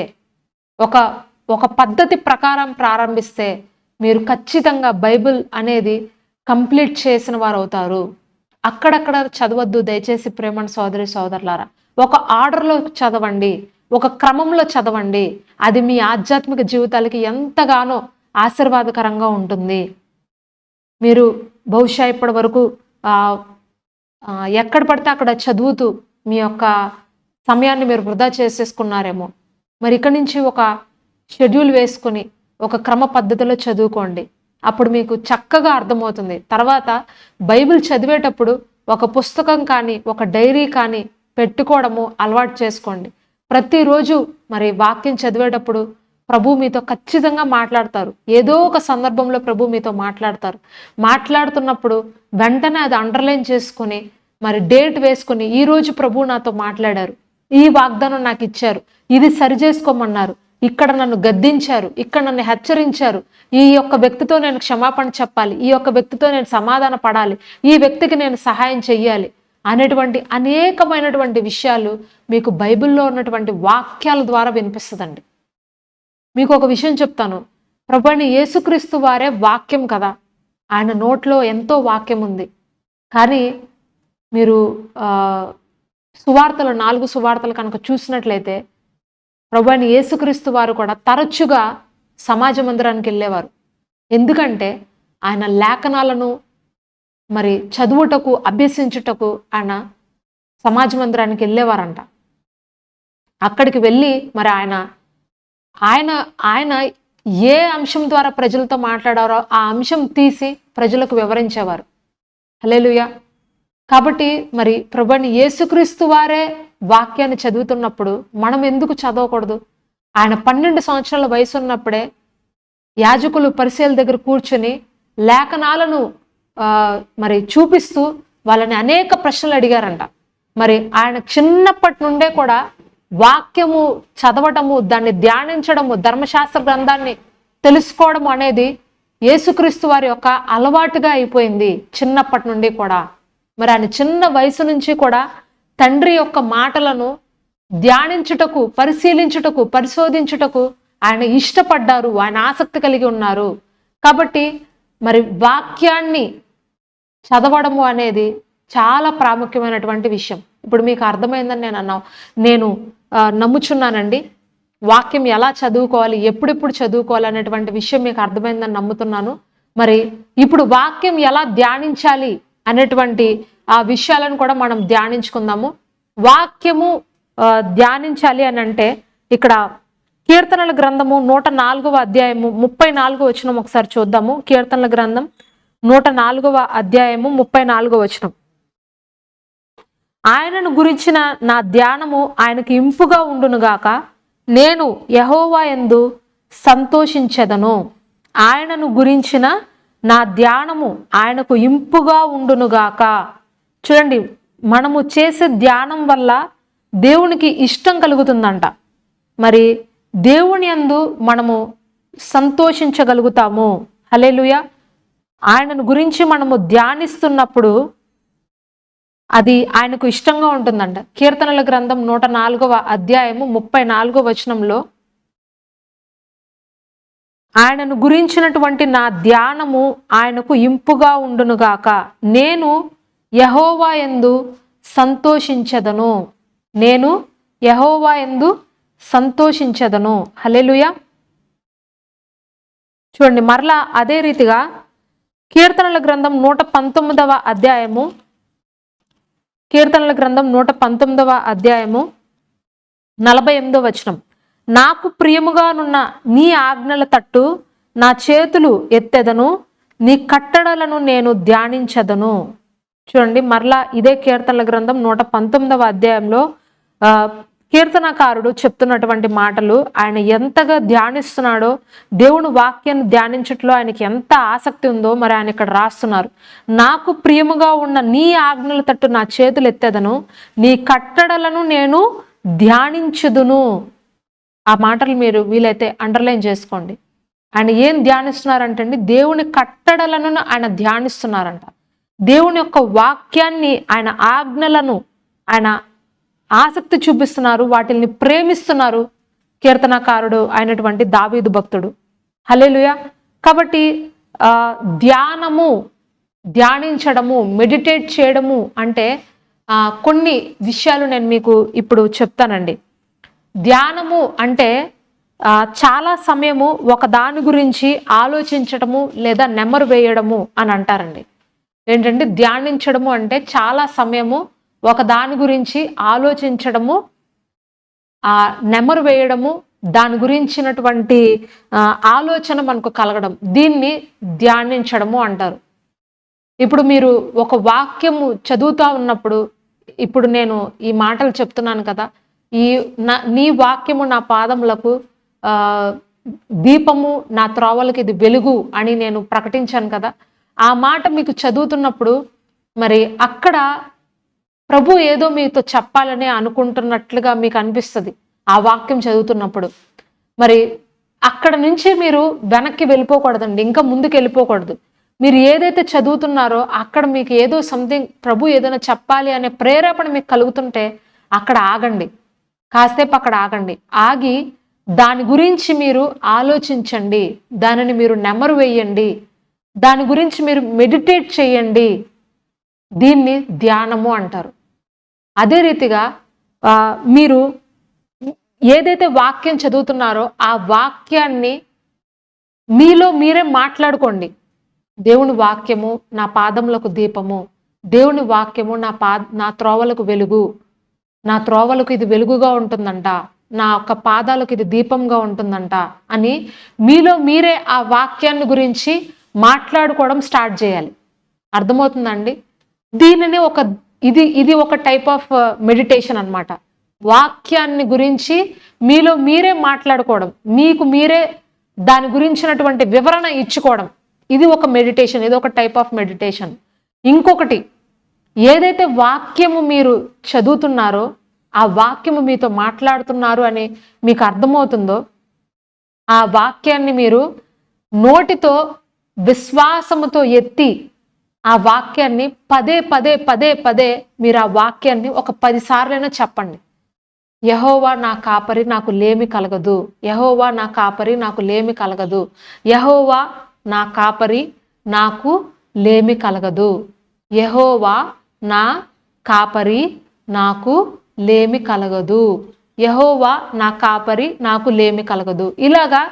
Speaker 1: ఒక పద్ధతి ప్రకారం ప్రారంభిస్తే మీరు ఖచ్చితంగా బైబిల్ అనేది కంప్లీట్ చేసిన వారు అవుతారు. అక్కడక్కడ చదవద్దు దయచేసి ప్రేమ సోదరి సోదరులారా. ఒక ఆర్డర్లో చదవండి, ఒక క్రమంలో చదవండి. అది మీ ఆధ్యాత్మిక జీవితాలకి ఎంతగానో ఆశీర్వాదకరంగా ఉంటుంది. మీరు బహుశా ఇప్పటి వరకు ఎక్కడ పడితే అక్కడ చదువుతూ మీ యొక్క సమయాన్ని మీరు వృధా చేసేసుకున్నారేమో. మరి ఇక్కడి నుంచి ఒక షెడ్యూల్ వేసుకుని ఒక క్రమ పద్ధతిలో చదువుకోండి. అప్పుడు మీకు చక్కగా అర్థమవుతుంది. తర్వాత బైబిల్ చదివేటప్పుడు ఒక పుస్తకం కానీ ఒక డైరీ కానీ పెట్టుకోవడము అలవాటు చేసుకోండి. ప్రతిరోజు మరి వాక్యం చదివేటప్పుడు ప్రభు మీతో ఖచ్చితంగా మాట్లాడతారు. ఏదో ఒక సందర్భంలో ప్రభు మీతో మాట్లాడతారు. మాట్లాడుతున్నప్పుడు వెంటనే అది అండర్లైన్ చేసుకుని మరి డేట్ వేసుకుని ఈరోజు ప్రభు నాతో మాట్లాడారు, ఈ వాగ్దానం నాకు ఇచ్చారు, ఇది సరి చేసుకోమన్నారు, ఇక్కడ నన్ను గద్దించారు, ఇక్కడ నన్ను హెచ్చరించారు, ఈ యొక్క వ్యక్తితో నేను క్షమాపణ చెప్పాలి, ఈ యొక్క వ్యక్తితో నేను సమాధాన పడాలి, ఈ వ్యక్తికి నేను సహాయం చెయ్యాలి అనేటువంటి అనేకమైనటువంటి విషయాలు మీకు బైబిల్లో ఉన్నటువంటి వాక్యాల ద్వారా వినిపిస్తుందండి. మీకు ఒక విషయం చెప్తాను. ప్రభువైన యేసుక్రీస్తు వారే వాక్యం కదా. ఆయన నోట్లో ఎంతో వాక్యం ఉంది. కానీ మీరు సువార్తలు 4 సువార్తలు కనుక చూసినట్లయితే ప్రభువైన యేసుక్రీస్తు వారు కూడా తరచుగా సమాజ మందిరానికి వెళ్ళేవారు. ఎందుకంటే ఆయన లేఖనాలను మరి చదువుటకు, అభ్యసించుటకు ఆయన సమాజ మందిరానికి వెళ్ళేవారంట. అక్కడికి వెళ్ళి మరి ఆయన ఏ అంశం ద్వారా ప్రజలతో మాట్లాడారో ఆ అంశం తీసి ప్రజలకు వివరించేవారు. హల్లెలూయా. కాబట్టి మరి ప్రభువైన యేసుక్రీస్తు వారే వాక్యాన్ని చదువుతున్నప్పుడు మనం ఎందుకు చదవకూడదు? ఆయన 12 సంవత్సరాల వయసు ఉన్నప్పుడే యాజకులు పరిసయ్యుల దగ్గర కూర్చొని లేఖనాలను మరి చూపిస్తూ వాళ్ళని అనేక ప్రశ్నలు అడిగారంట. మరి ఆయన చిన్నప్పటి నుండే కూడా వాక్యము చదవటము, దాన్ని ధ్యానించడము, ధర్మశాస్త్ర గ్రంథాన్ని తెలుసుకోవడం అనేది యేసుక్రీస్తు వారి యొక్క అలవాటుగా అయిపోయింది చిన్నప్పటి నుండి కూడా. మరి ఆయన చిన్న వయసు నుంచి కూడా తండ్రి యొక్క మాటలను ధ్యానించుటకు, పరిశీలించుటకు, పరిశోధించుటకు ఆయన ఇష్టపడ్డారు, ఆయన ఆసక్తి కలిగి ఉన్నారు. కాబట్టి మరి వాక్యాన్ని చదవడము అనేది చాలా ప్రాముఖ్యమైనటువంటి విషయం. ఇప్పుడు మీకు అర్థమైందని నేను నమ్ముచున్నానండి. వాక్యం ఎలా చదువుకోవాలి, ఎప్పుడెప్పుడు చదువుకోవాలి అనేటువంటి విషయం మీకు అర్థమైందని నమ్ముతున్నాను. మరి ఇప్పుడు వాక్యం ఎలా ధ్యానించాలి అనేటువంటి ఆ విషయాలను కూడా మనం ధ్యానించుకుందాము. వాక్యము ధ్యానించాలి అని అంటే ఇక్కడ కీర్తనల గ్రంథము 104వ అధ్యాయము 34వ వచనం ఒకసారి చూద్దాము. కీర్తనల గ్రంథం 104వ అధ్యాయము 34వ వచనం. ఆయనను గురించిన నా ధ్యానము ఆయనకు ఇంపుగా ఉండునుగాక, నేను యెహోవా యందు సంతోషించెదను. ఆయనను గురించిన నా ధ్యానము ఆయనకు ఇంపుగా ఉండునుగాక. చూడండి, మనము చేసే ధ్యానం వల్ల దేవునికి ఇష్టం కలుగుతుందంట. మరి దేవుని యందు మనము సంతోషించగలుగుతాము. హల్లెలూయా. ఆయనను గురించి మనము ధ్యానిస్తున్నప్పుడు అది ఆయనకు ఇష్టంగా ఉంటుందంట. కీర్తనల గ్రంథం 104వ అధ్యాయము 34వ వచనంలో ఆయనను గురించినటువంటి నా ధ్యానము ఆయనకు ఇంపుగా ఉండునుగాక, నేను యెహోవా యందు సంతోషించెదను. నేను యెహోవా యందు సంతోషించెదను. హల్లెలూయా. చూడండి, మరలా అదే రీతిగా కీర్తనల గ్రంథం 119వ అధ్యాయము, కీర్తనల గ్రంథం 119వ అధ్యాయము 48వ వచనం. నాకు ప్రియముగానున్న నీ ఆజ్ఞల తట్టు నా చేతులు ఎత్తెదను, నీ కట్టడలను నేను ధ్యానించదను. చూడండి, మరలా ఇదే కీర్తనల గ్రంథం 119వ అధ్యాయంలో కీర్తనకారుడు చెప్తున్నటువంటి మాటలు. ఆయన ఎంతగా ధ్యానిస్తున్నాడో, దేవుని వాక్యాన్ని ధ్యానించట్లో ఆయనకి ఎంత ఆసక్తి ఉందో మరి ఆయన ఇక్కడ రాస్తున్నారు. నాకు ప్రియముగా ఉన్న నీ ఆజ్ఞల తట్టు నా చేతులు ఎత్తెదను, నీ కట్టడలను నేను ధ్యానించుదును. ఆ మాటలు మీరు వీలైతే అండర్లైన్ చేసుకోండి. ఆయన ఏం ధ్యానిస్తున్నారంటే అండి, దేవుని కట్టడలను ఆయన ధ్యానిస్తున్నారంట. దేవుని యొక్క వాక్యాన్ని, ఆయన ఆజ్ఞలను ఆయన ఆసక్తి చూపిస్తున్నారు, వాటిని ప్రేమిస్తున్నారు కీర్తనకారుడు అయినటువంటి దావీదు భక్తుడు. హల్లెలూయా. కాబట్టి ధ్యానము, ధ్యానించడము, మెడిటేట్ చేయడము అంటే కొన్ని విషయాలు నేను మీకు ఇప్పుడు చెప్తానండి. ధ్యానము అంటే చాలా సమయము ఒక దాని గురించి ఆలోచించడము లేదా నెమరు వేయడము అని అంటారండి. ఏంటంటే ధ్యానించడము అంటే చాలా సమయము ఒక దాని గురించి ఆలోచించడము, నెమరు వేయడము, దాని గురించినటువంటి ఆలోచన మనకు కలగడం, దీన్ని ధ్యానించడము అంటారు. ఇప్పుడు మీరు ఒక వాక్యము చదువుతూ ఉన్నప్పుడు, ఇప్పుడు నేను ఈ మాటలు చెప్తున్నాను కదా, నీ వాక్యము నా పాదములకు దీపము, నా త్రోవలకు ఇది వెలుగు అని నేను ప్రకటించాను కదా. ఆ మాట మీకు చదువుతున్నప్పుడు మరి అక్కడ ప్రభు ఏదో మీతో చెప్పాలని అనుకుంటున్నట్లుగా మీకు అనిపిస్తుంది ఆ వాక్యం చదువుతున్నప్పుడు. మరి అక్కడ నుంచి మీరు వెనక్కి వెళ్ళిపోకూడదండి, ఇంకా ముందుకు వెళ్ళిపోకూడదు. మీరు ఏదైతే చదువుతున్నారో అక్కడ మీకు ఏదో సంథింగ్ ప్రభు ఏదైనా చెప్పాలి అనే ప్రేరేపణ మీకు కలుగుతుంటే అక్కడ ఆగండి, కాసేపు అక్కడ ఆగండి. ఆగి దాని గురించి మీరు ఆలోచించండి, దానిని మీరు నెమరు వేయండి, దాని గురించి మీరు మెడిటేట్ చేయండి. దీన్ని ధ్యానము అంటారు. అదే రీతిగా మీరు ఏదైతే వాక్యం చదువుతున్నారో ఆ వాక్యాన్ని మీలో మీరే మాట్లాడుకోండి. దేవుని వాక్యము నా పాదములకు దీపము, దేవుని వాక్యము నా త్రోవలకు వెలుగు, నా త్రోవలకు ఇది వెలుగుగా ఉంటుందంట, నా యొక్క పాదాలకు ఇది దీపంగా ఉంటుందంట అని మీలో మీరే ఆ వాక్యాన్ని గురించి మాట్లాడుకోవడం స్టార్ట్ చేయాలి. అర్థమవుతుందండి? దీనిని ఇది ఒక టైప్ ఆఫ్ మెడిటేషన్ అన్నమాట. వాక్యాన్ని గురించి మీలో మీరే మాట్లాడుకోవడం, మీకు మీరే దాని గురించినటువంటి వివరణ ఇచ్చుకోవడం, ఇది ఒక మెడిటేషన్, ఇది ఒక టైప్ ఆఫ్ మెడిటేషన్. ఇంకొకటి, ఏదైతే వాక్యము మీరు చదువుతున్నారో ఆ వాక్యము మీతో మాట్లాడుతున్నారు అని మీకు అర్థమవుతుందో ఆ వాక్యాన్ని మీరు నోటితో విశ్వాసముతో ఎత్తి ఆ వాక్యాన్ని పదే పదే పదే పదే మీరు ఆ వాక్యాన్ని ఒక 10 సార్లైనా చెప్పండి. యెహోవా నా కాపరి, నాకు లేమి కలగదు. యెహోవా నా కాపరి, నాకు లేమి కలగదు. యెహోవా నా కాపరి, నాకు లేమి కలగదు. యెహోవా నా కాపరి, నాకు లేమి కలగదు. యెహోవా నా కాపరి, నాకు లేమి కలగదు. ఇలాగా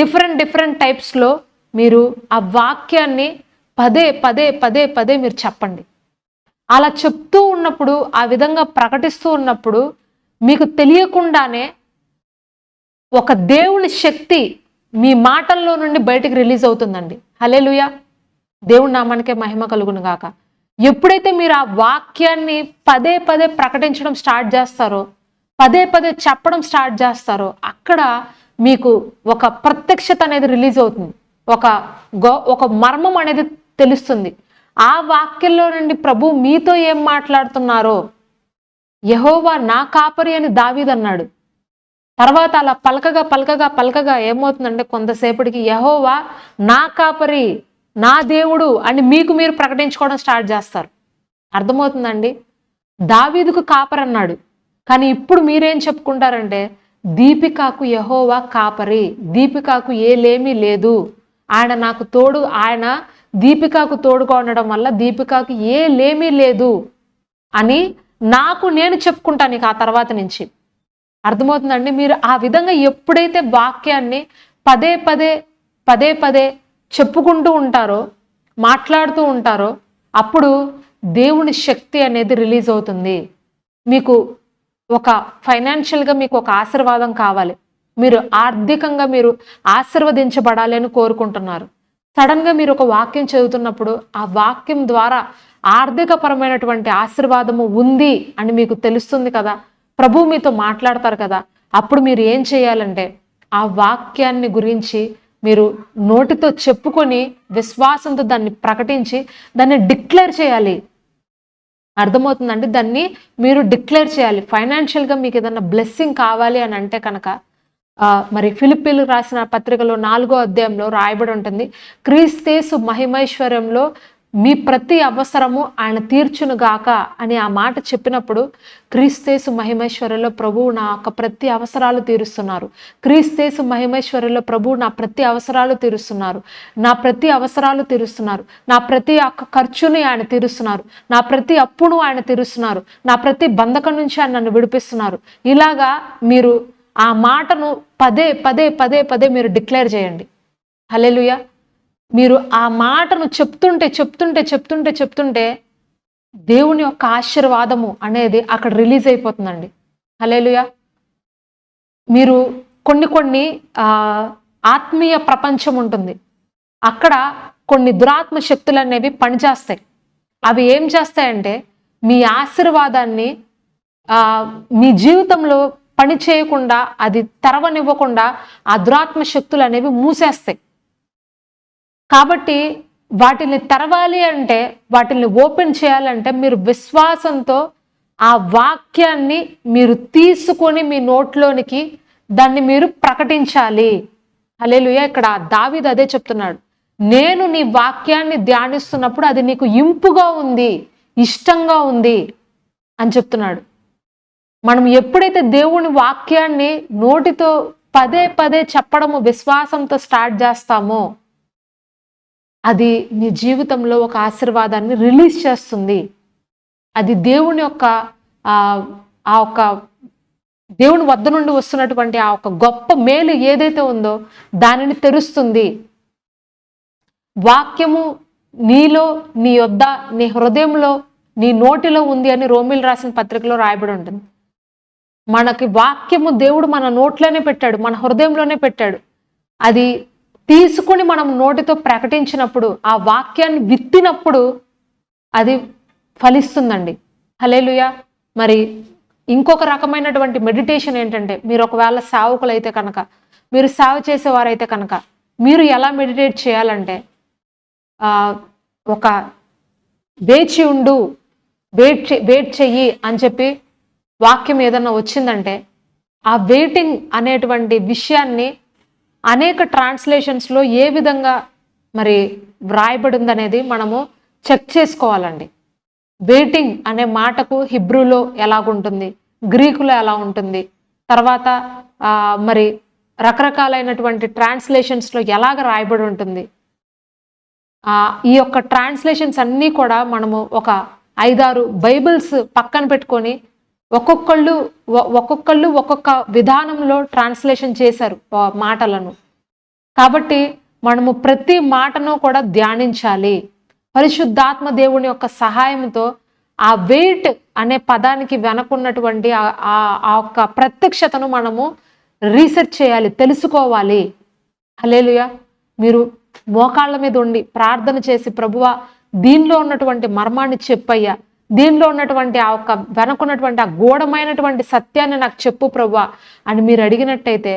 Speaker 1: డిఫరెంట్ టైప్స్లో మీరు ఆ వాక్యాన్ని పదే పదే పదే పదే మీరు చెప్పండి. అలా చెప్తూ ఉన్నప్పుడు, ఆ విధంగా ప్రకటిస్తూ ఉన్నప్పుడు మీకు తెలియకుండానే ఒక దేవుని శక్తి మీ మాటల్లో నుండి బయటికి రిలీజ్ అవుతుందండి. హల్లెలూయా. దేవుని నామానికే మహిమ కలుగును గాక. ఎప్పుడైతే మీరు ఆ వాక్యాన్ని పదే పదే ప్రకటించడం స్టార్ట్ చేస్తారో, పదే పదే చెప్పడం స్టార్ట్ చేస్తారో, అక్కడ మీకు ఒక ప్రత్యక్షత అనేది రిలీజ్ అవుతుంది, ఒక మర్మం అనేది తెలుస్తుంది. ఆ వాక్యంలో నుండి ప్రభు మీతో ఏం మాట్లాడుతున్నారో. యెహోవా నా కాపరి అని దావీదు అన్నాడు. తర్వాత అలా పలకగా ఏమవుతుందంటే కొంతసేపటికి యెహోవా నా కాపరి, నా దేవుడు అని మీకు మీరు ప్రకటించుకోవడం స్టార్ట్ చేస్తారు. అర్థమవుతుందండి? దావీదుకు కాపరి అన్నాడు, కానీ ఇప్పుడు మీరేం చెప్పుకుంటారంటే దీపికాకు యెహోవా కాపరి, దీపికాకు ఏ లేమీ లేదు, ఆయన నాకు తోడు, ఆయన దీపికాకు తోడుగా ఉండడం వల్ల దీపికాకు ఏ లేమీ లేదు అని నేను చెప్పుకుంటాను ఇక ఆ తర్వాత నుంచి. అర్థమవుతుందండి? మీరు ఆ విధంగా ఎప్పుడైతే వాక్యాన్ని పదే పదే చెప్పుకుంటూ ఉంటారో మాట్లాడుతూ ఉంటారో అప్పుడు దేవుని శక్తి అనేది రిలీజ్ అవుతుంది. మీకు ఒక ఫైనాన్షియల్గా మీకు ఒక ఆశీర్వాదం కావాలి, మీరు ఆర్థికంగా మీరు ఆశీర్వదించబడాలి అని కోరుకుంటున్నారు. సడన్గా మీరు ఒక వాక్యం చదువుతున్నప్పుడు ఆ వాక్యం ద్వారా ఆర్థికపరమైనటువంటి ఆశీర్వాదము ఉంది అని మీకు తెలుస్తుంది కదా, ప్రభువు మీతో మాట్లాడతారు కదా. అప్పుడు మీరు ఏం చేయాలంటే ఆ వాక్యాన్ని గురించి మీరు నోటితో చెప్పుకొని విశ్వాసంతో దాన్ని ప్రకటించి దాన్ని డిక్లేర్ చేయాలి. అర్థమవుతుందండి? దాన్ని మీరు డిక్లేర్ చేయాలి. ఫైనాన్షియల్గా మీకు ఏదైనా బ్లెస్సింగ్ కావాలి అని అంటే కనుక మరి ఫిలిప్పీలకు రాసిన పత్రికలో 4వ అధ్యాయంలో రాయబడి ఉంటుంది, క్రీస్తేసు మహిమైశ్వర్యంలో మీ ప్రతి అవసరము ఆయన తీర్చును గాక అని ఆ మాట చెప్పినప్పుడు క్రీస్తేసు మహిమైశ్వర్యంలో ప్రభువు నా యొక్క ప్రతి అవసరాలు తీరుస్తున్నారు. క్రీస్తేసు మహిమైశ్వర్యంలో ప్రభువు నా ప్రతి అవసరాలు తీరుస్తున్నారు. నా ప్రతి అవసరాలు తీరుస్తున్నారు. నా ప్రతి ఒక్క ఖర్చుని ఆయన తీరుస్తున్నారు. నా ప్రతి అప్పును ఆయన తీరుస్తున్నారు. నా ప్రతి బంధకం నుంచి ఆయన నన్ను విడిపిస్తున్నారు. ఇలాగా మీరు ఆ మాటను పదే పదే పదే పదే మీరు డిక్లేర్ చేయండి. హల్లెలూయా. మీరు ఆ మాటను చెప్తుంటే చెప్తుంటే చెప్తుంటే చెప్తుంటే దేవుని యొక్క ఆశీర్వాదము అనేది అక్కడ రిలీజ్ అయిపోతుందండి. హల్లెలూయా. మీరు కొన్ని ఆత్మీయ ప్రపంచం ఉంటుంది, అక్కడ కొన్ని దురాత్మ శక్తులు అనేవి పనిచేస్తాయి. అవి ఏం చేస్తాయంటే మీ ఆశీర్వాదాన్ని మీ జీవితంలో పని చేయకుండా, అది తెరవనివ్వకుండా ఆ దురాత్మ శక్తులు అనేవి మూసేస్తాయి. కాబట్టి వాటిని తెరవాలి అంటే, వాటిని ఓపెన్ చేయాలంటే మీరు విశ్వాసంతో ఆ వాక్యాన్ని మీరు తీసుకొని మీ నోట్లోనికి దాన్ని మీరు ప్రకటించాలి. హల్లెలూయా. ఇక్కడ దావీదు అదే చెప్తున్నాడు, నేను నీ వాక్యాన్ని ధ్యానిస్తున్నప్పుడు అది నీకు ఇంపుగా ఉంది, ఇష్టంగా ఉంది అని చెప్తున్నాడు. మనం ఎప్పుడైతే దేవుని వాక్యాన్ని నోటితో పదే పదే చెప్పడము విశ్వాసంతో స్టార్ట్ చేస్తామో అది నీ జీవితంలో ఒక ఆశీర్వాదాన్ని రిలీజ్ చేస్తుంది. అది దేవుని యొక్క ఆ ఒక దేవుని వద్ద నుండి వస్తున్నటువంటి ఆ ఒక గొప్ప మేలు ఏదైతే ఉందో దానిని తెరుస్తుంది. వాక్యము నీలో, నీ యొద్ద, నీ హృదయంలో, నీ నోటిలో ఉంది అని రోమీలు రాసిన పత్రికలో రాయబడి ఉంటుంది. మనకి వాక్యము దేవుడు మన నోట్లోనే పెట్టాడు, మన హృదయంలోనే పెట్టాడు. అది తీసుకుని మనం నోటితో ప్రకటించినప్పుడు, ఆ వాక్యాన్ని విత్తినప్పుడు అది ఫలిస్తుందండి. హల్లెలూయా. మరి ఇంకొక రకమైనటువంటి మెడిటేషన్ ఏంటంటే, మీరు ఒకవేళ సేవకులైతే కనుక, మీరు సేవ చేసేవారైతే కనుక మీరు ఎలా మెడిటేట్ చేయాలంటే, ఒక వేచి ఉండు, వెయిట్ చెయ్యి అని చెప్పి వాక్యం ఏదన్నా వచ్చిందంటే ఆ వెయిటింగ్ అనేటువంటి విషయాన్ని అనేక ట్రాన్స్లేషన్స్లో ఏ విధంగా మరి వ్రాయబడింది అనేది మనము చెక్ చేసుకోవాలండి. వెయిటింగ్ అనే మాటకు హిబ్రూలో ఎలాగుంటుంది, గ్రీకులో ఎలా ఉంటుంది, తర్వాత మరి రకరకాలైనటువంటి ట్రాన్స్లేషన్స్లో ఎలాగ రాయబడి ఉంటుంది. ఈ యొక్క ట్రాన్స్లేషన్స్ అన్నీ కూడా మనము ఒక 5-6 బైబిల్స్ పక్కన పెట్టుకొని ఒక్కొక్కళ్ళు ఒక్కొక్క విధానంలో ట్రాన్స్లేషన్ చేశారు మాటలను. కాబట్టి మనము ప్రతి మాటను కూడా ధ్యానించాలి. పరిశుద్ధాత్మ దేవుని యొక్క సహాయంతో ఆ వెయిట్ అనే పదానికి వెనకున్నటువంటి ఆ యొక్క ప్రత్యక్షతను మనము రీసెర్చ్ చేయాలి, తెలుసుకోవాలి. హల్లెలూయా. మీరు మోకాళ్ళ మీద ఉండి ప్రార్థన చేసి, ప్రభువా దీనిలో ఉన్నటువంటి మర్మాన్ని చెప్పయ్యా, దీనిలో ఉన్నటువంటి ఆ యొక్క వెనకున్నటువంటి ఆ గూఢమైనటువంటి సత్యాన్ని నాకు చెప్పు ప్రభువా అని మీరు అడిగినట్టయితే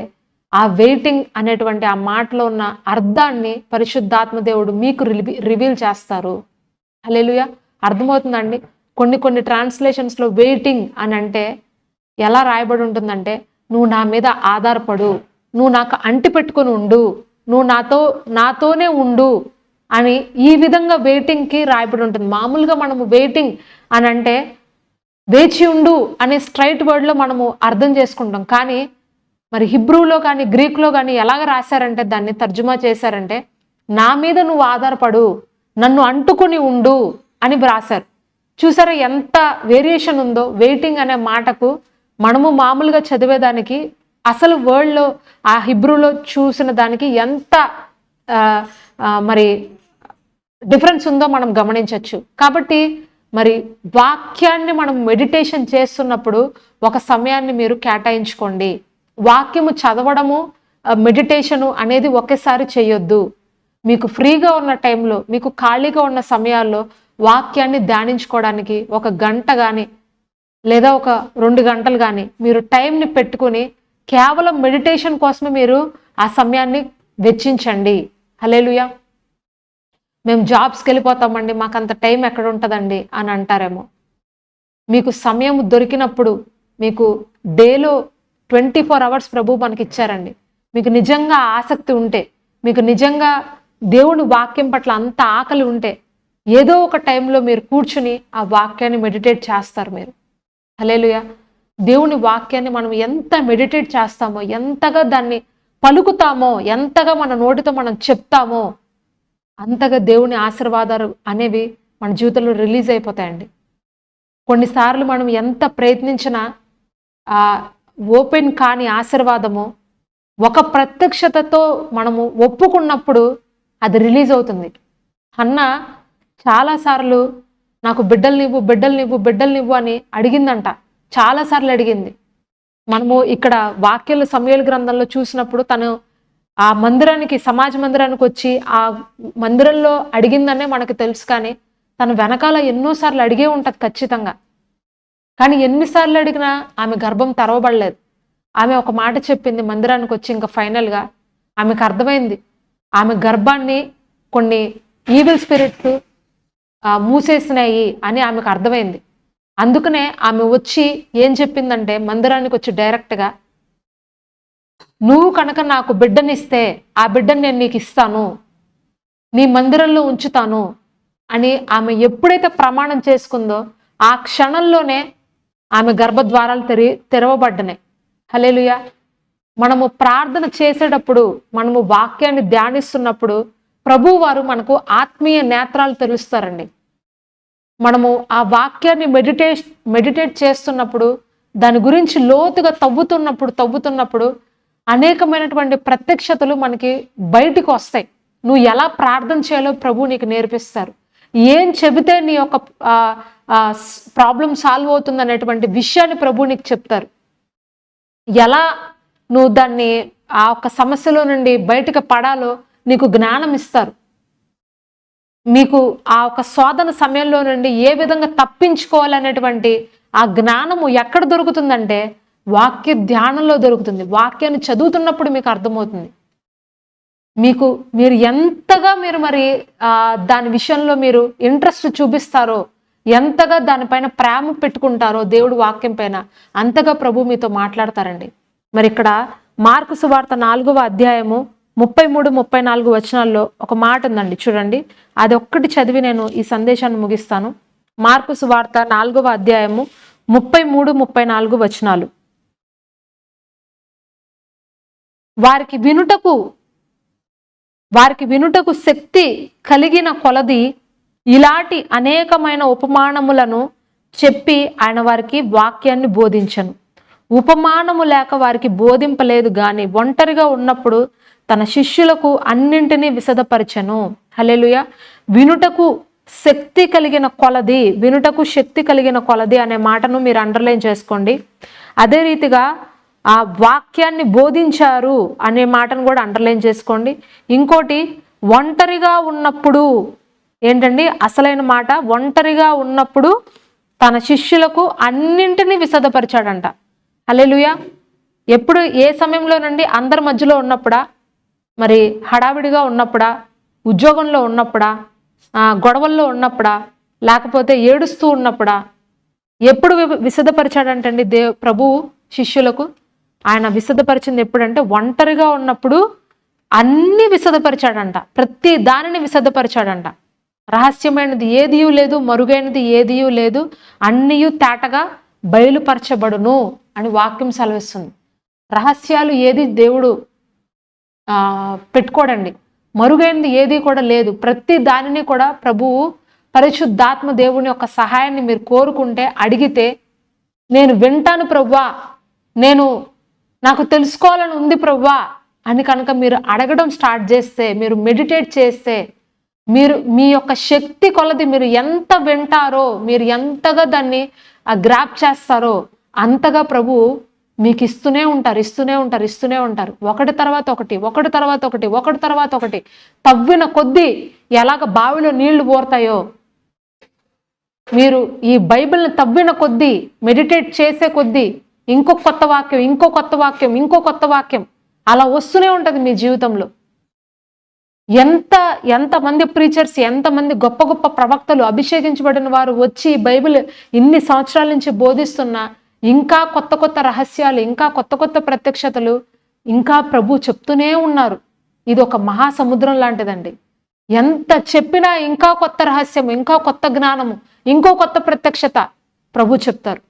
Speaker 1: ఆ వెయిటింగ్ అనేటువంటి ఆ మాటలో ఉన్న అర్థాన్ని పరిశుద్ధాత్మ దేవుడు మీకు రివీల్ చేస్తారు. హల్లెలూయా. అర్థమవుతుందండి? కొన్ని ట్రాన్స్లేషన్స్లో వెయిటింగ్ అని అంటే ఎలా రాయబడి ఉంటుందంటే, నువ్వు నా మీద ఆధారపడు, నువ్వు నాకు అంటి పెట్టుకుని ఉండు, నువ్వు నాతోనే ఉండు అని ఈ విధంగా వెయిటింగ్కి రాయబడి ఉంటుంది. మామూలుగా మనము వెయిటింగ్ అని అంటే వేచి ఉండు అనే స్ట్రైట్ వర్డ్లో మనము అర్థం చేసుకుంటాం. కానీ మరి హిబ్రూలో కానీ గ్రీకులో కానీ ఎలాగ రాశారంటే, దాన్ని తర్జుమా చేశారంటే, నా మీద నువ్వు ఆధారపడు, నన్ను అంటుకుని ఉండు అని రాశారు. చూసారా ఎంత వేరియేషన్ ఉందో వెయిటింగ్ అనే మాటకు. మనము మామూలుగా చదివేదానికి అసలు వర్డ్లో ఆ హిబ్రూలో చూసిన దానికి ఎంత మరి డిఫరెన్స్ ఉందో మనం గమనించవచ్చు. కాబట్టి మరి వాక్యాన్ని మనం మెడిటేషన్ చేస్తున్నప్పుడు ఒక సమయాన్ని మీరు కేటాయించుకోండి. వాక్యము చదవడము, మెడిటేషను అనేది ఒకేసారి చేయొద్దు. మీకు ఫ్రీగా ఉన్న టైంలో, మీకు ఖాళీగా ఉన్న సమయాల్లో వాక్యాన్ని ధ్యానించుకోవడానికి ఒక గంట కానీ లేదా ఒక 2 గంటలు కానీ మీరు టైంని పెట్టుకుని కేవలం మెడిటేషన్ కోసమే మీరు ఆ సమయాన్ని వెచ్చించండి. హల్లెలూయా. మేము జాబ్స్కి వెళ్ళిపోతామండి, మాకు అంత టైం ఎక్కడ ఉంటుందండి అని అంటారేమో. మీకు సమయం దొరికినప్పుడు, మీకు డేలో 24 అవర్స్ ప్రభు మనకి ఇచ్చారండి. మీకు నిజంగా ఆసక్తి ఉంటే, మీకు నిజంగా దేవుని వాక్యం పట్ల అంత ఆకలి ఉంటే ఏదో ఒక టైంలో మీరు కూర్చుని ఆ వాక్యాన్ని మెడిటేట్ చేస్తారు మీరు. హల్లెలూయా. దేవుని వాక్యాన్ని మనం ఎంత మెడిటేట్ చేస్తామో, ఎంతగా దాన్ని పలుకుతామో, ఎంతగా మన నోటితో మనం చెప్తామో అంతగా దేవుని ఆశీర్వాదాలు అనేవి మన జీవితంలో రిలీజ్ అయిపోతాయండి. కొన్నిసార్లు మనం ఎంత ప్రయత్నించినా ఆ ఓపెన్ కాని ఆశీర్వాదము ఒక ప్రత్యక్షతతో మనము ఒప్పుకున్నప్పుడు అది రిలీజ్ అవుతుంది. హన్న చాలాసార్లు నాకు బిడ్డలు నివ్వు అని అడిగిందంట. చాలాసార్లు అడిగింది. మనము ఇక్కడ వాక్యాల సమూయేలు గ్రంథంలో చూసినప్పుడు తను ఆ మందిరానికి, సమాజ మందిరానికి వచ్చి ఆ మందిరంలో అడిగిందనే మనకు తెలుసు. కానీ తను వెనకాల ఎన్నోసార్లు అడిగే ఉంటుంది ఖచ్చితంగా. కానీ ఎన్నిసార్లు అడిగినా ఆమె గర్భం తెరవబడలేదు. ఆమె ఒక మాట చెప్పింది మందిరానికి వచ్చి, ఇంకా ఫైనల్గా ఆమెకు అర్థమైంది ఆమె గర్భాన్ని కొన్ని ఈవిల్ స్పిరిట్స్ మూసేసినాయి అని ఆమెకు అర్థమైంది. అందుకనే ఆమె వచ్చి ఏం చెప్పిందంటే, మందిరానికి వచ్చి డైరెక్ట్గా, నువ్వు కనుక నాకు బిడ్డనిస్తే ఆ బిడ్డని నేను నీకు ఇస్తాను, నీ మందిరంలో ఉంచుతాను అని ఆమె ఎప్పుడైతే ప్రమాణం చేసుకుందో ఆ క్షణంలోనే ఆమె గర్భద్వారాలు తెరవబడ్డనే. హల్లెలూయా. మనము ప్రార్థన చేసేటప్పుడు, మనము వాక్యాన్ని ధ్యానిస్తున్నప్పుడు ప్రభువు వారు మనకు ఆత్మీయ నేత్రాలు తెలుస్తారండి. మనము ఆ వాక్యాన్ని మెడిటేట్ చేస్తున్నప్పుడు, దాని గురించి లోతుగా తవ్వుతున్నప్పుడు అనేకమైనటువంటి ప్రత్యక్షతలు మనకి బయటికి వస్తాయి. నువ్వు ఎలా ప్రార్థన చేయాలో ప్రభు నీకు నేర్పిస్తారు. ఏం చెబితే నీ యొక్క ప్రాబ్లం సాల్వ్ అవుతుంది అనేటువంటి విషయాన్ని ప్రభు నీకు చెప్తారు. ఎలా నువ్వు దాన్ని ఆ ఒక్క సమస్యలో నుండి బయటకు పడాలో నీకు జ్ఞానం ఇస్తారు. నీకు ఆ ఒక శోధన సమయంలో నుండి ఏ విధంగా తప్పించుకోవాలనేటువంటి ఆ జ్ఞానము ఎక్కడ దొరుకుతుందంటే వాక్య ధ్యానంలో దొరుకుతుంది. వాక్యాన్ని చదువుతున్నప్పుడు మీకు అర్థమవుతుంది. మీరు ఎంతగా మరి దాని విషయంలో మీరు ఇంట్రెస్ట్ చూపిస్తారో, ఎంతగా దానిపైన ప్రేమ పెట్టుకుంటారో దేవుడు వాక్యం పైన, అంతగా ప్రభు మీతో మాట్లాడతారండి. మరి ఇక్కడ మార్కు సువార్త 4వ అధ్యాయము 33-34 వచనాల్లో ఒక మాట ఉందండి, చూడండి. అది ఒక్కటి చదివి నేను ఈ సందేశాన్ని ముగిస్తాను. మార్కు సువార్త 4వ అధ్యాయము 33-34 వచనాలు. వారికి వినుటకు శక్తి కలిగిన కొలది ఇలాంటి అనేకమైన ఉపమానములను చెప్పి ఆయన వారికి వాక్యాన్ని బోధించను. ఉపమానము లేక వారికి బోధింపలేదు గాని ఒంటరిగా ఉన్నప్పుడు తన శిష్యులకు అన్నింటినీ విశదపరచెను. హల్లెలూయా. వినుటకు శక్తి కలిగిన కొలది అనే మాటను మీరు అండర్లైన్ చేసుకోండి. అదే రీతిగా ఆ వాక్యాన్ని బోధించారు అనే మాటను కూడా అండర్లైన్ చేసుకోండి. ఇంకోటి, ఒంటరిగా ఉన్నప్పుడు ఏంటండి అసలైన మాట, ఒంటరిగా ఉన్నప్పుడు తన శిష్యులకు అన్నింటినీ విశదపరిచాడంట. హల్లెలూయా. ఎప్పుడు, ఏ సమయంలో నుండి? అందరి మధ్యలో ఉన్నప్పుడా, మరి హడావిడిగా ఉన్నప్పుడా, ఉద్యోగంలో ఉన్నప్పుడా, గొడవల్లో ఉన్నప్పుడా, లేకపోతే ఏడుస్తూ ఉన్నప్పుడా? ఎప్పుడు విశదపరిచాడంటండి ప్రభువు శిష్యులకు? ఆయన విశదపరిచింది ఎప్పుడంటే ఒంటరిగా ఉన్నప్పుడు అన్ని విశదపరిచాడంట. ప్రతి దానిని విశదపరిచాడంట. రహస్యమైనది ఏదియూ లేదు, మరుగైనది ఏదియూ లేదు, అన్నియు తేటగా బయలుపరచబడును అని వాక్యం సెలవిస్తుంది. రహస్యాలు ఏది దేవుడు పెట్టుకోడండి. మరుగైనది ఏది కూడా లేదు. ప్రతి దానిని కూడా ప్రభువు పరిశుద్ధాత్మ దేవుని యొక్క సహాయాన్ని మీరు కోరుకుంటే, అడిగితే, నేను వింటాను ప్రభువా, నాకు తెలుసుకోవాలని ఉంది ప్రభువా అని కనుక మీరు అడగడం స్టార్ట్ చేస్తే, మీరు మెడిటేట్ చేస్తే, మీ యొక్క శక్తి కొలది మీరు ఎంత వింటారో, మీరు ఎంతగా దాన్ని గ్రాప్ చేస్తారో అంతగా ప్రభు మీకు ఇస్తూనే ఉంటారు. ఒకటి తర్వాత ఒకటి తవ్విన కొద్దీ ఎలాగ బావిలో నీళ్లు పోతాయో, మీరు ఈ బైబిల్ని తవ్విన కొద్దీ, మెడిటేట్ చేసే కొద్దీ ఇంకో కొత్త వాక్యం అలా వస్తూనే ఉంటుంది మీ జీవితంలో. ఎంతమంది ప్రీచర్స్, ఎంతమంది గొప్ప గొప్ప ప్రవక్తలు, అభిషేకించబడిన వారు వచ్చి బైబిల్ ఇన్ని సంవత్సరాల నుంచి బోధిస్తున్నా ఇంకా కొత్త రహస్యాలు, ఇంకా కొత్త ప్రత్యక్షతలు ఇంకా ప్రభు చెప్తూనే ఉన్నారు. ఇది ఒక మహాసముద్రం లాంటిదండి. ఎంత చెప్పినా ఇంకా కొత్త రహస్యం, ఇంకా కొత్త జ్ఞానము, ఇంకో కొత్త ప్రత్యక్షత ప్రభు చెప్తారు.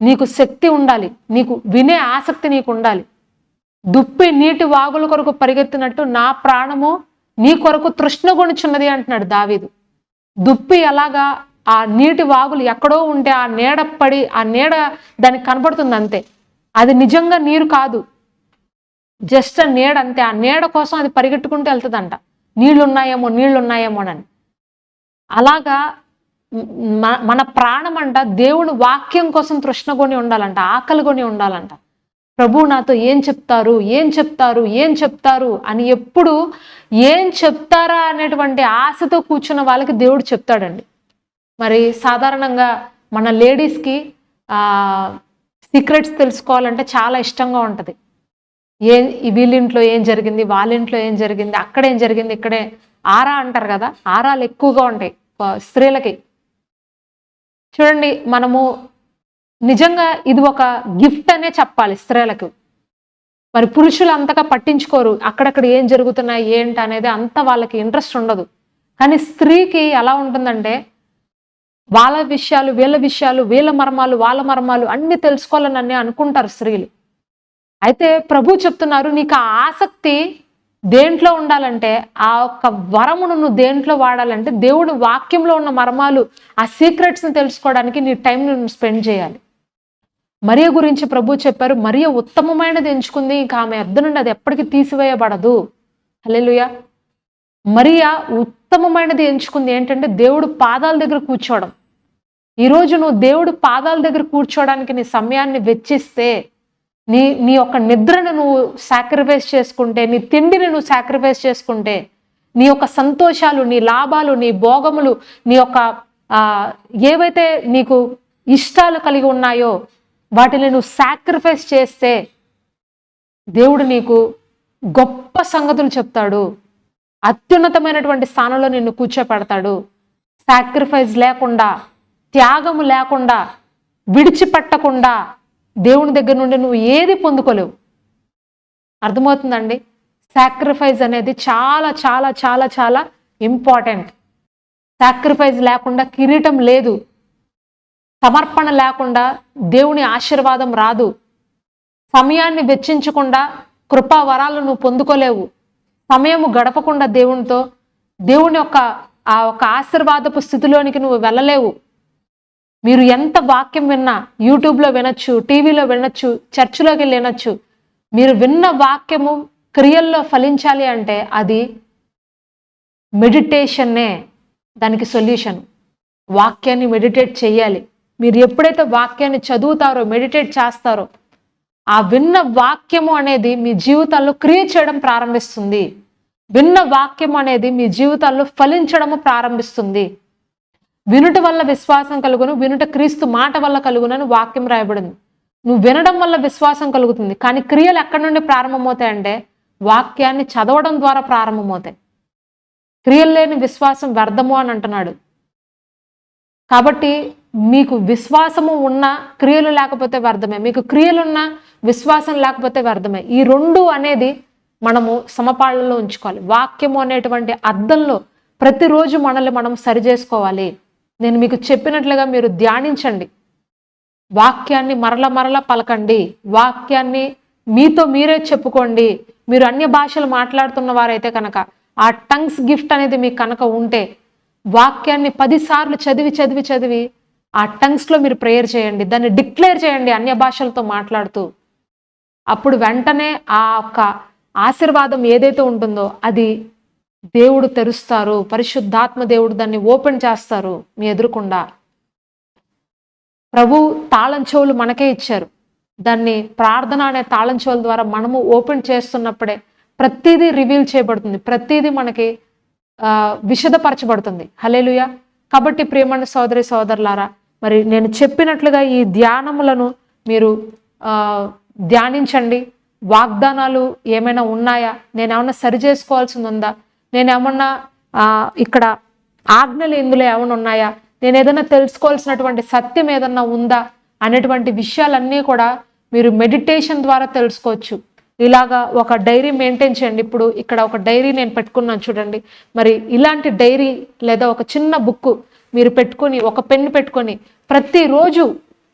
Speaker 1: నీకు శక్తి ఉండాలి, నీకు వినే ఆసక్తి నీకు ఉండాలి. దుప్పి నీటి వాగుల కొరకు పరిగెత్తినట్టు నా ప్రాణము నీ కొరకు తృష్ణగొనుచున్నది అంటున్నాడు దావీదు. దుప్పి అలాగా ఆ నీటి వాగులు ఎక్కడో ఉంటే ఆ నీడ పడి, ఆ నీడ దానికి కనబడుతుంది అంతే. అది నిజంగా నీరు కాదు, జస్ట్ ఆ నీడ అంతే. ఆ నీడ కోసం అది పరిగెట్టుకుంటూ వెళ్తుందంట, నీళ్లున్నాయేమోనని. అలాగా మన ప్రాణం అంట దేవుని వాక్యం కోసం తృష్ణగొని ఉండాలంట, ఆకలిగొని ఉండాలంట. ప్రభు నాతో ఏం చెప్తారు అని ఎప్పుడు ఏం చెప్తారా అనేటువంటి ఆశతో కూర్చున్న వాళ్ళకి దేవుడు చెప్తాడండి. మరి సాధారణంగా మన లేడీస్కి సీక్రెట్స్ తెలుసుకోవాలంటే చాలా ఇష్టంగా ఉంటుంది. వీళ్ళింట్లో ఏం జరిగింది, వాళ్ళ ఇంట్లో ఏం జరిగింది, అక్కడేం జరిగింది, ఇక్కడే ఆరా అంటారు కదా, ఆరాలు ఎక్కువగా ఉంటాయి స్త్రీలకి. చూడండి, మనము నిజంగా ఇది ఒక గిఫ్ట్ అనే చెప్పాలి స్త్రీలకు. మరి పురుషులు అంతగా పట్టించుకోరు, అక్కడక్కడ ఏం జరుగుతున్నాయి ఏంటి అనేది అంత వాళ్ళకి ఇంట్రెస్ట్ ఉండదు. కానీ స్త్రీకి ఎలా ఉంటుందంటే వాళ్ళ విషయాలు, వీళ్ళ విషయాలు, వీళ్ళ మర్మాలు, వాళ్ళ మర్మాలు అన్ని తెలుసుకోవాలని అనుకుంటారు స్త్రీలు. అయితే ప్రభు చెప్తున్నారు, నీకు ఆ ఆసక్తి దేంట్లో ఉండాలంటే, ఆ ఒక్క వరమును నువ్వు దేంట్లో వాడాలంటే దేవుడి వాక్యంలో ఉన్న మర్మాలు, ఆ సీక్రెట్స్ని తెలుసుకోవడానికి నీ టైంని నువ్వు స్పెండ్ చేయాలి. మరియ గురించి ప్రభు చెప్పారు, మరియ ఉత్తమమైనది ఎంచుకుంది, ఇంకా ఆమె ఎద్ద నుండి అది ఎప్పటికీ తీసివేయబడదు. హల్లెలూయా. మరియ ఉత్తమమైనది ఎంచుకుంది ఏంటంటే దేవుడు పాదాల దగ్గర కూర్చోవడం. ఈరోజు నువ్వు దేవుడు పాదాల దగ్గర కూర్చోవడానికి నీ సమయాన్ని వెచ్చిస్తే, నీ యొక్క నిద్రను నువ్వు సాక్రిఫైస్ చేసుకుంటే, నీ తిండిని నువ్వు సాక్రిఫైస్ చేసుకుంటే, నీ యొక్క సంతోషాలు, నీ లాభాలు, నీ భోగములు, నీ యొక్క ఏవైతే నీకు ఇష్టాలు కలిగి ఉన్నాయో వాటిని నువ్వు సాక్రిఫైస్ చేస్తే దేవుడు నీకు గొప్ప సంగతులు చెప్తాడు, అత్యున్నతమైనటువంటి స్థానంలో నిన్ను కూర్చోపెడతాడు. సాక్రిఫైస్ లేకుండా, త్యాగము లేకుండా, విడిచిపెట్టకుండా దేవుని దగ్గర నుండి నువ్వు ఏది పొందుకోలేవు. అర్థమవుతుందండి? సాక్రిఫైస్ అనేది చాలా చాలా చాలా చాలా ఇంపార్టెంట్. సాక్రిఫైస్ లేకుండా కిరీటం లేదు, సమర్పణ లేకుండా దేవుని ఆశీర్వాదం రాదు, సమయాన్ని వెచ్చించకుండా కృపా వరాలు నువ్వు పొందుకోలేవు, సమయము గడపకుండా దేవునితో దేవుని యొక్క ఆ ఒక ఆశీర్వాదపు స్థితిలోనికి నువ్వు వెళ్ళలేవు. మీరు ఎంత వాక్యం విన్నా, యూట్యూబ్లో వినొచ్చు, టీవీలో వినొచ్చు, చర్చిలోకి వెళ్ళి వినొచ్చు, మీరు విన్న వాక్యము క్రియల్లో ఫలించాలి అంటే అది మెడిటేషన్నే దానికి సొల్యూషన్. వాక్యాన్ని మెడిటేట్ చేయాలి. మీరు ఎప్పుడైతే వాక్యాన్ని చదువుతారో, మెడిటేట్ చేస్తారో, ఆ విన్న వాక్యము అనేది మీ జీవితాల్లో క్రియ చేయడం ప్రారంభిస్తుంది. విన్న వాక్యం అనేది మీ జీవితాల్లో ఫలించడము ప్రారంభిస్తుంది. వినుట వల్ల విశ్వాసం కలుగును, వినుట క్రీస్తు మాట వల్ల కలుగునని వాక్యం రాయబడింది. నువ్వు వినడం వల్ల విశ్వాసం కలుగుతుంది, కానీ క్రియలు ఎక్కడి నుండి ప్రారంభమవుతాయంటే వాక్యాన్ని చదవడం ద్వారా ప్రారంభమవుతాయి. క్రియలు లేని విశ్వాసం వ్యర్థము అని అంటున్నాడు. కాబట్టి మీకు విశ్వాసము ఉన్న క్రియలు లేకపోతే వ్యర్థమే, మీకు క్రియలున్న విశ్వాసం లేకపోతే వ్యర్థమే. ఈ రెండు అనేది మనము సమపాళ్ళలో ఉంచుకోవాలి. వాక్యము అనేటువంటి అద్దంలో ప్రతిరోజు మనల్ని మనం సరి చేసుకోవాలి. నేను మీకు చెప్పినట్లుగా మీరు ధ్యానించండి, వాక్యాన్ని మరల పలకండి, వాక్యాన్ని మీతో మీరే చెప్పుకోండి. మీరు అన్య భాషలు మాట్లాడుతున్న వారైతే కనుక ఆ టంగ్స్ గిఫ్ట్ అనేది మీకు కనుక ఉంటే వాక్యాన్ని 10 సార్లు చదివి ఆ టంగ్స్లో మీరు ప్రేయర్ చేయండి, దాన్ని డిక్లేర్ చేయండి అన్య భాషలతో మాట్లాడుతూ. అప్పుడు వెంటనే ఆ యొక్క ఆశీర్వాదం ఏదైతే ఉంటుందో అది దేవుడు తెరుస్తారు, పరిశుద్ధాత్మ దేవుడు దాన్ని ఓపెన్ చేస్తారు మీ ఎదురుకుండా. ప్రభు తాళం చెవులు మనకే ఇచ్చారు. దాన్ని ప్రార్థన అనే తాళం చెవుల ద్వారా మనము ఓపెన్ చేస్తున్నప్పుడే ప్రతిదీ రివీల్ చేయబడుతుంది, ప్రతిదీ మనకి విశదపరచబడుతుంది. హల్లెలూయా. కాబట్టి ప్రియమైన సోదరి సోదరులారా, మరి నేను చెప్పినట్లుగా ఈ ధ్యానములను మీరు ధ్యానించండి. వాగ్దానాలు ఏమైనా ఉన్నాయా, నేనేమన్నా సరి చేసుకోవాల్సింది ఉందా, నేనేమన్నా ఇక్కడ ఆజ్ఞలు ఇందులో ఏమైనా ఉన్నాయా, నేను ఏదైనా తెలుసుకోవాల్సినటువంటి సత్యం ఏదన్నా ఉందా అనేటువంటి విషయాలన్నీ కూడా మీరు మెడిటేషన్ ద్వారా తెలుసుకోవచ్చు. ఇలాగా ఒక డైరీ మెయింటైన్ చేయండి. ఇప్పుడు ఇక్కడ ఒక డైరీ నేను పెట్టుకున్నాను చూడండి. మరి ఇలాంటి డైరీ లేదా ఒక చిన్న బుక్ మీరు పెట్టుకొని, ఒక పెన్ను పెట్టుకొని ప్రతిరోజు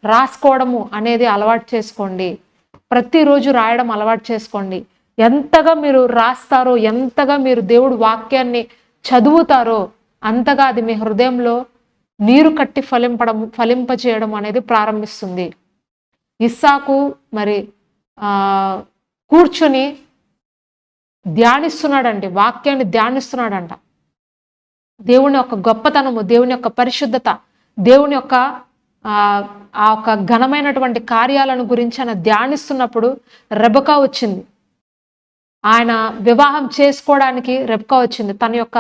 Speaker 1: రాసుకోవడము అనేది అలవాటు చేసుకోండి. ప్రతిరోజు రాయడం అలవాటు చేసుకోండి. ఎంతగా మీరు రాస్తారో, ఎంతగా మీరు దేవుడు వాక్యాన్ని చదువుతారో అంతగా అది మీ హృదయంలో నీరు కట్టి ఫలింపచేయడం అనేది ప్రారంభిస్తుంది. ఇస్సాకు మరి కూర్చుని ధ్యానిస్తున్నాడండి, వాక్యాన్ని ధ్యానిస్తున్నాడంట. దేవుని యొక్క గొప్పతనము, దేవుని యొక్క పరిశుద్ధత, దేవుని యొక్క ఆ యొక్క ఘనమైనటువంటి కార్యాలను గురించి ఆయన ధ్యానిస్తున్నప్పుడు రెబకా వచ్చింది. ఆయన వివాహం చేసుకోవడానికి రెబ్కా వచ్చింది. తన యొక్క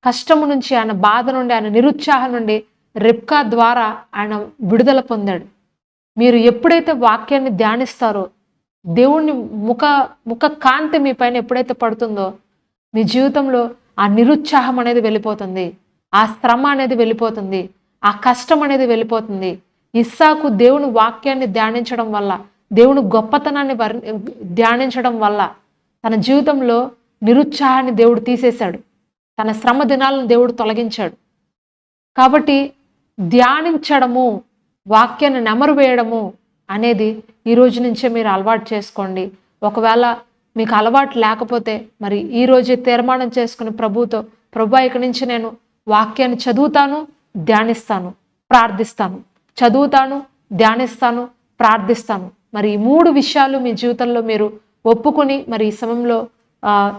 Speaker 1: కష్టము నుంచి, ఆయన బాధ నుండి, ఆయన నిరుత్సాహం నుండి రెబ్కా ద్వారా ఆయన విడుదల పొందాడు. మీరు ఎప్పుడైతే వాక్యాన్ని ధ్యానిస్తారో, దేవుని ముఖ కాంతి మీ పైన ఎప్పుడైతే పడుతుందో, మీ జీవితంలో ఆ నిరుత్సాహం అనేది వెళ్ళిపోతుంది, ఆ శ్రమ అనేది వెళ్ళిపోతుంది, ఆ కష్టం అనేది వెళ్ళిపోతుంది. ఇస్సాకు దేవుని వాక్యాన్ని ధ్యానించడం వల్ల, దేవుని గొప్పతనాన్ని ధ్యానించడం వల్ల తన జీవితంలో నిరుత్సాహాన్ని దేవుడు తీసేశాడు, తన శ్రమ దినాలను దేవుడు తొలగించాడు. కాబట్టి ధ్యానించడము, వాక్యాన్ని నెమరు వేయడము అనేది ఈ రోజు నుంచే మీరు అలవాటు చేసుకోండి. ఒకవేళ మీకు అలవాటు లేకపోతే మరి ఈ రోజే తీర్మానం చేసుకుని ప్రభుతో, ప్రభు ఇక్కడి నుంచి నేను వాక్యాన్ని చదువుతాను, ధ్యానిస్తాను, ప్రార్థిస్తాను, చదువుతాను, ధ్యానిస్తాను, ప్రార్థిస్తాను. మరి ఈ 3 విషయాలు మీ జీవితంలో మీరు ఒప్పుకొని మరి ఈ సమయంలో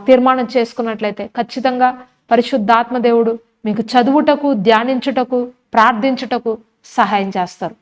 Speaker 1: తీర్మానం చేసుకున్నట్లయితే ఖచ్చితంగా పరిశుద్ధాత్మ దేవుడు మీకు చదువుటకు, ధ్యానించుటకు, ప్రార్థించుటకు సహాయం చేస్తారు.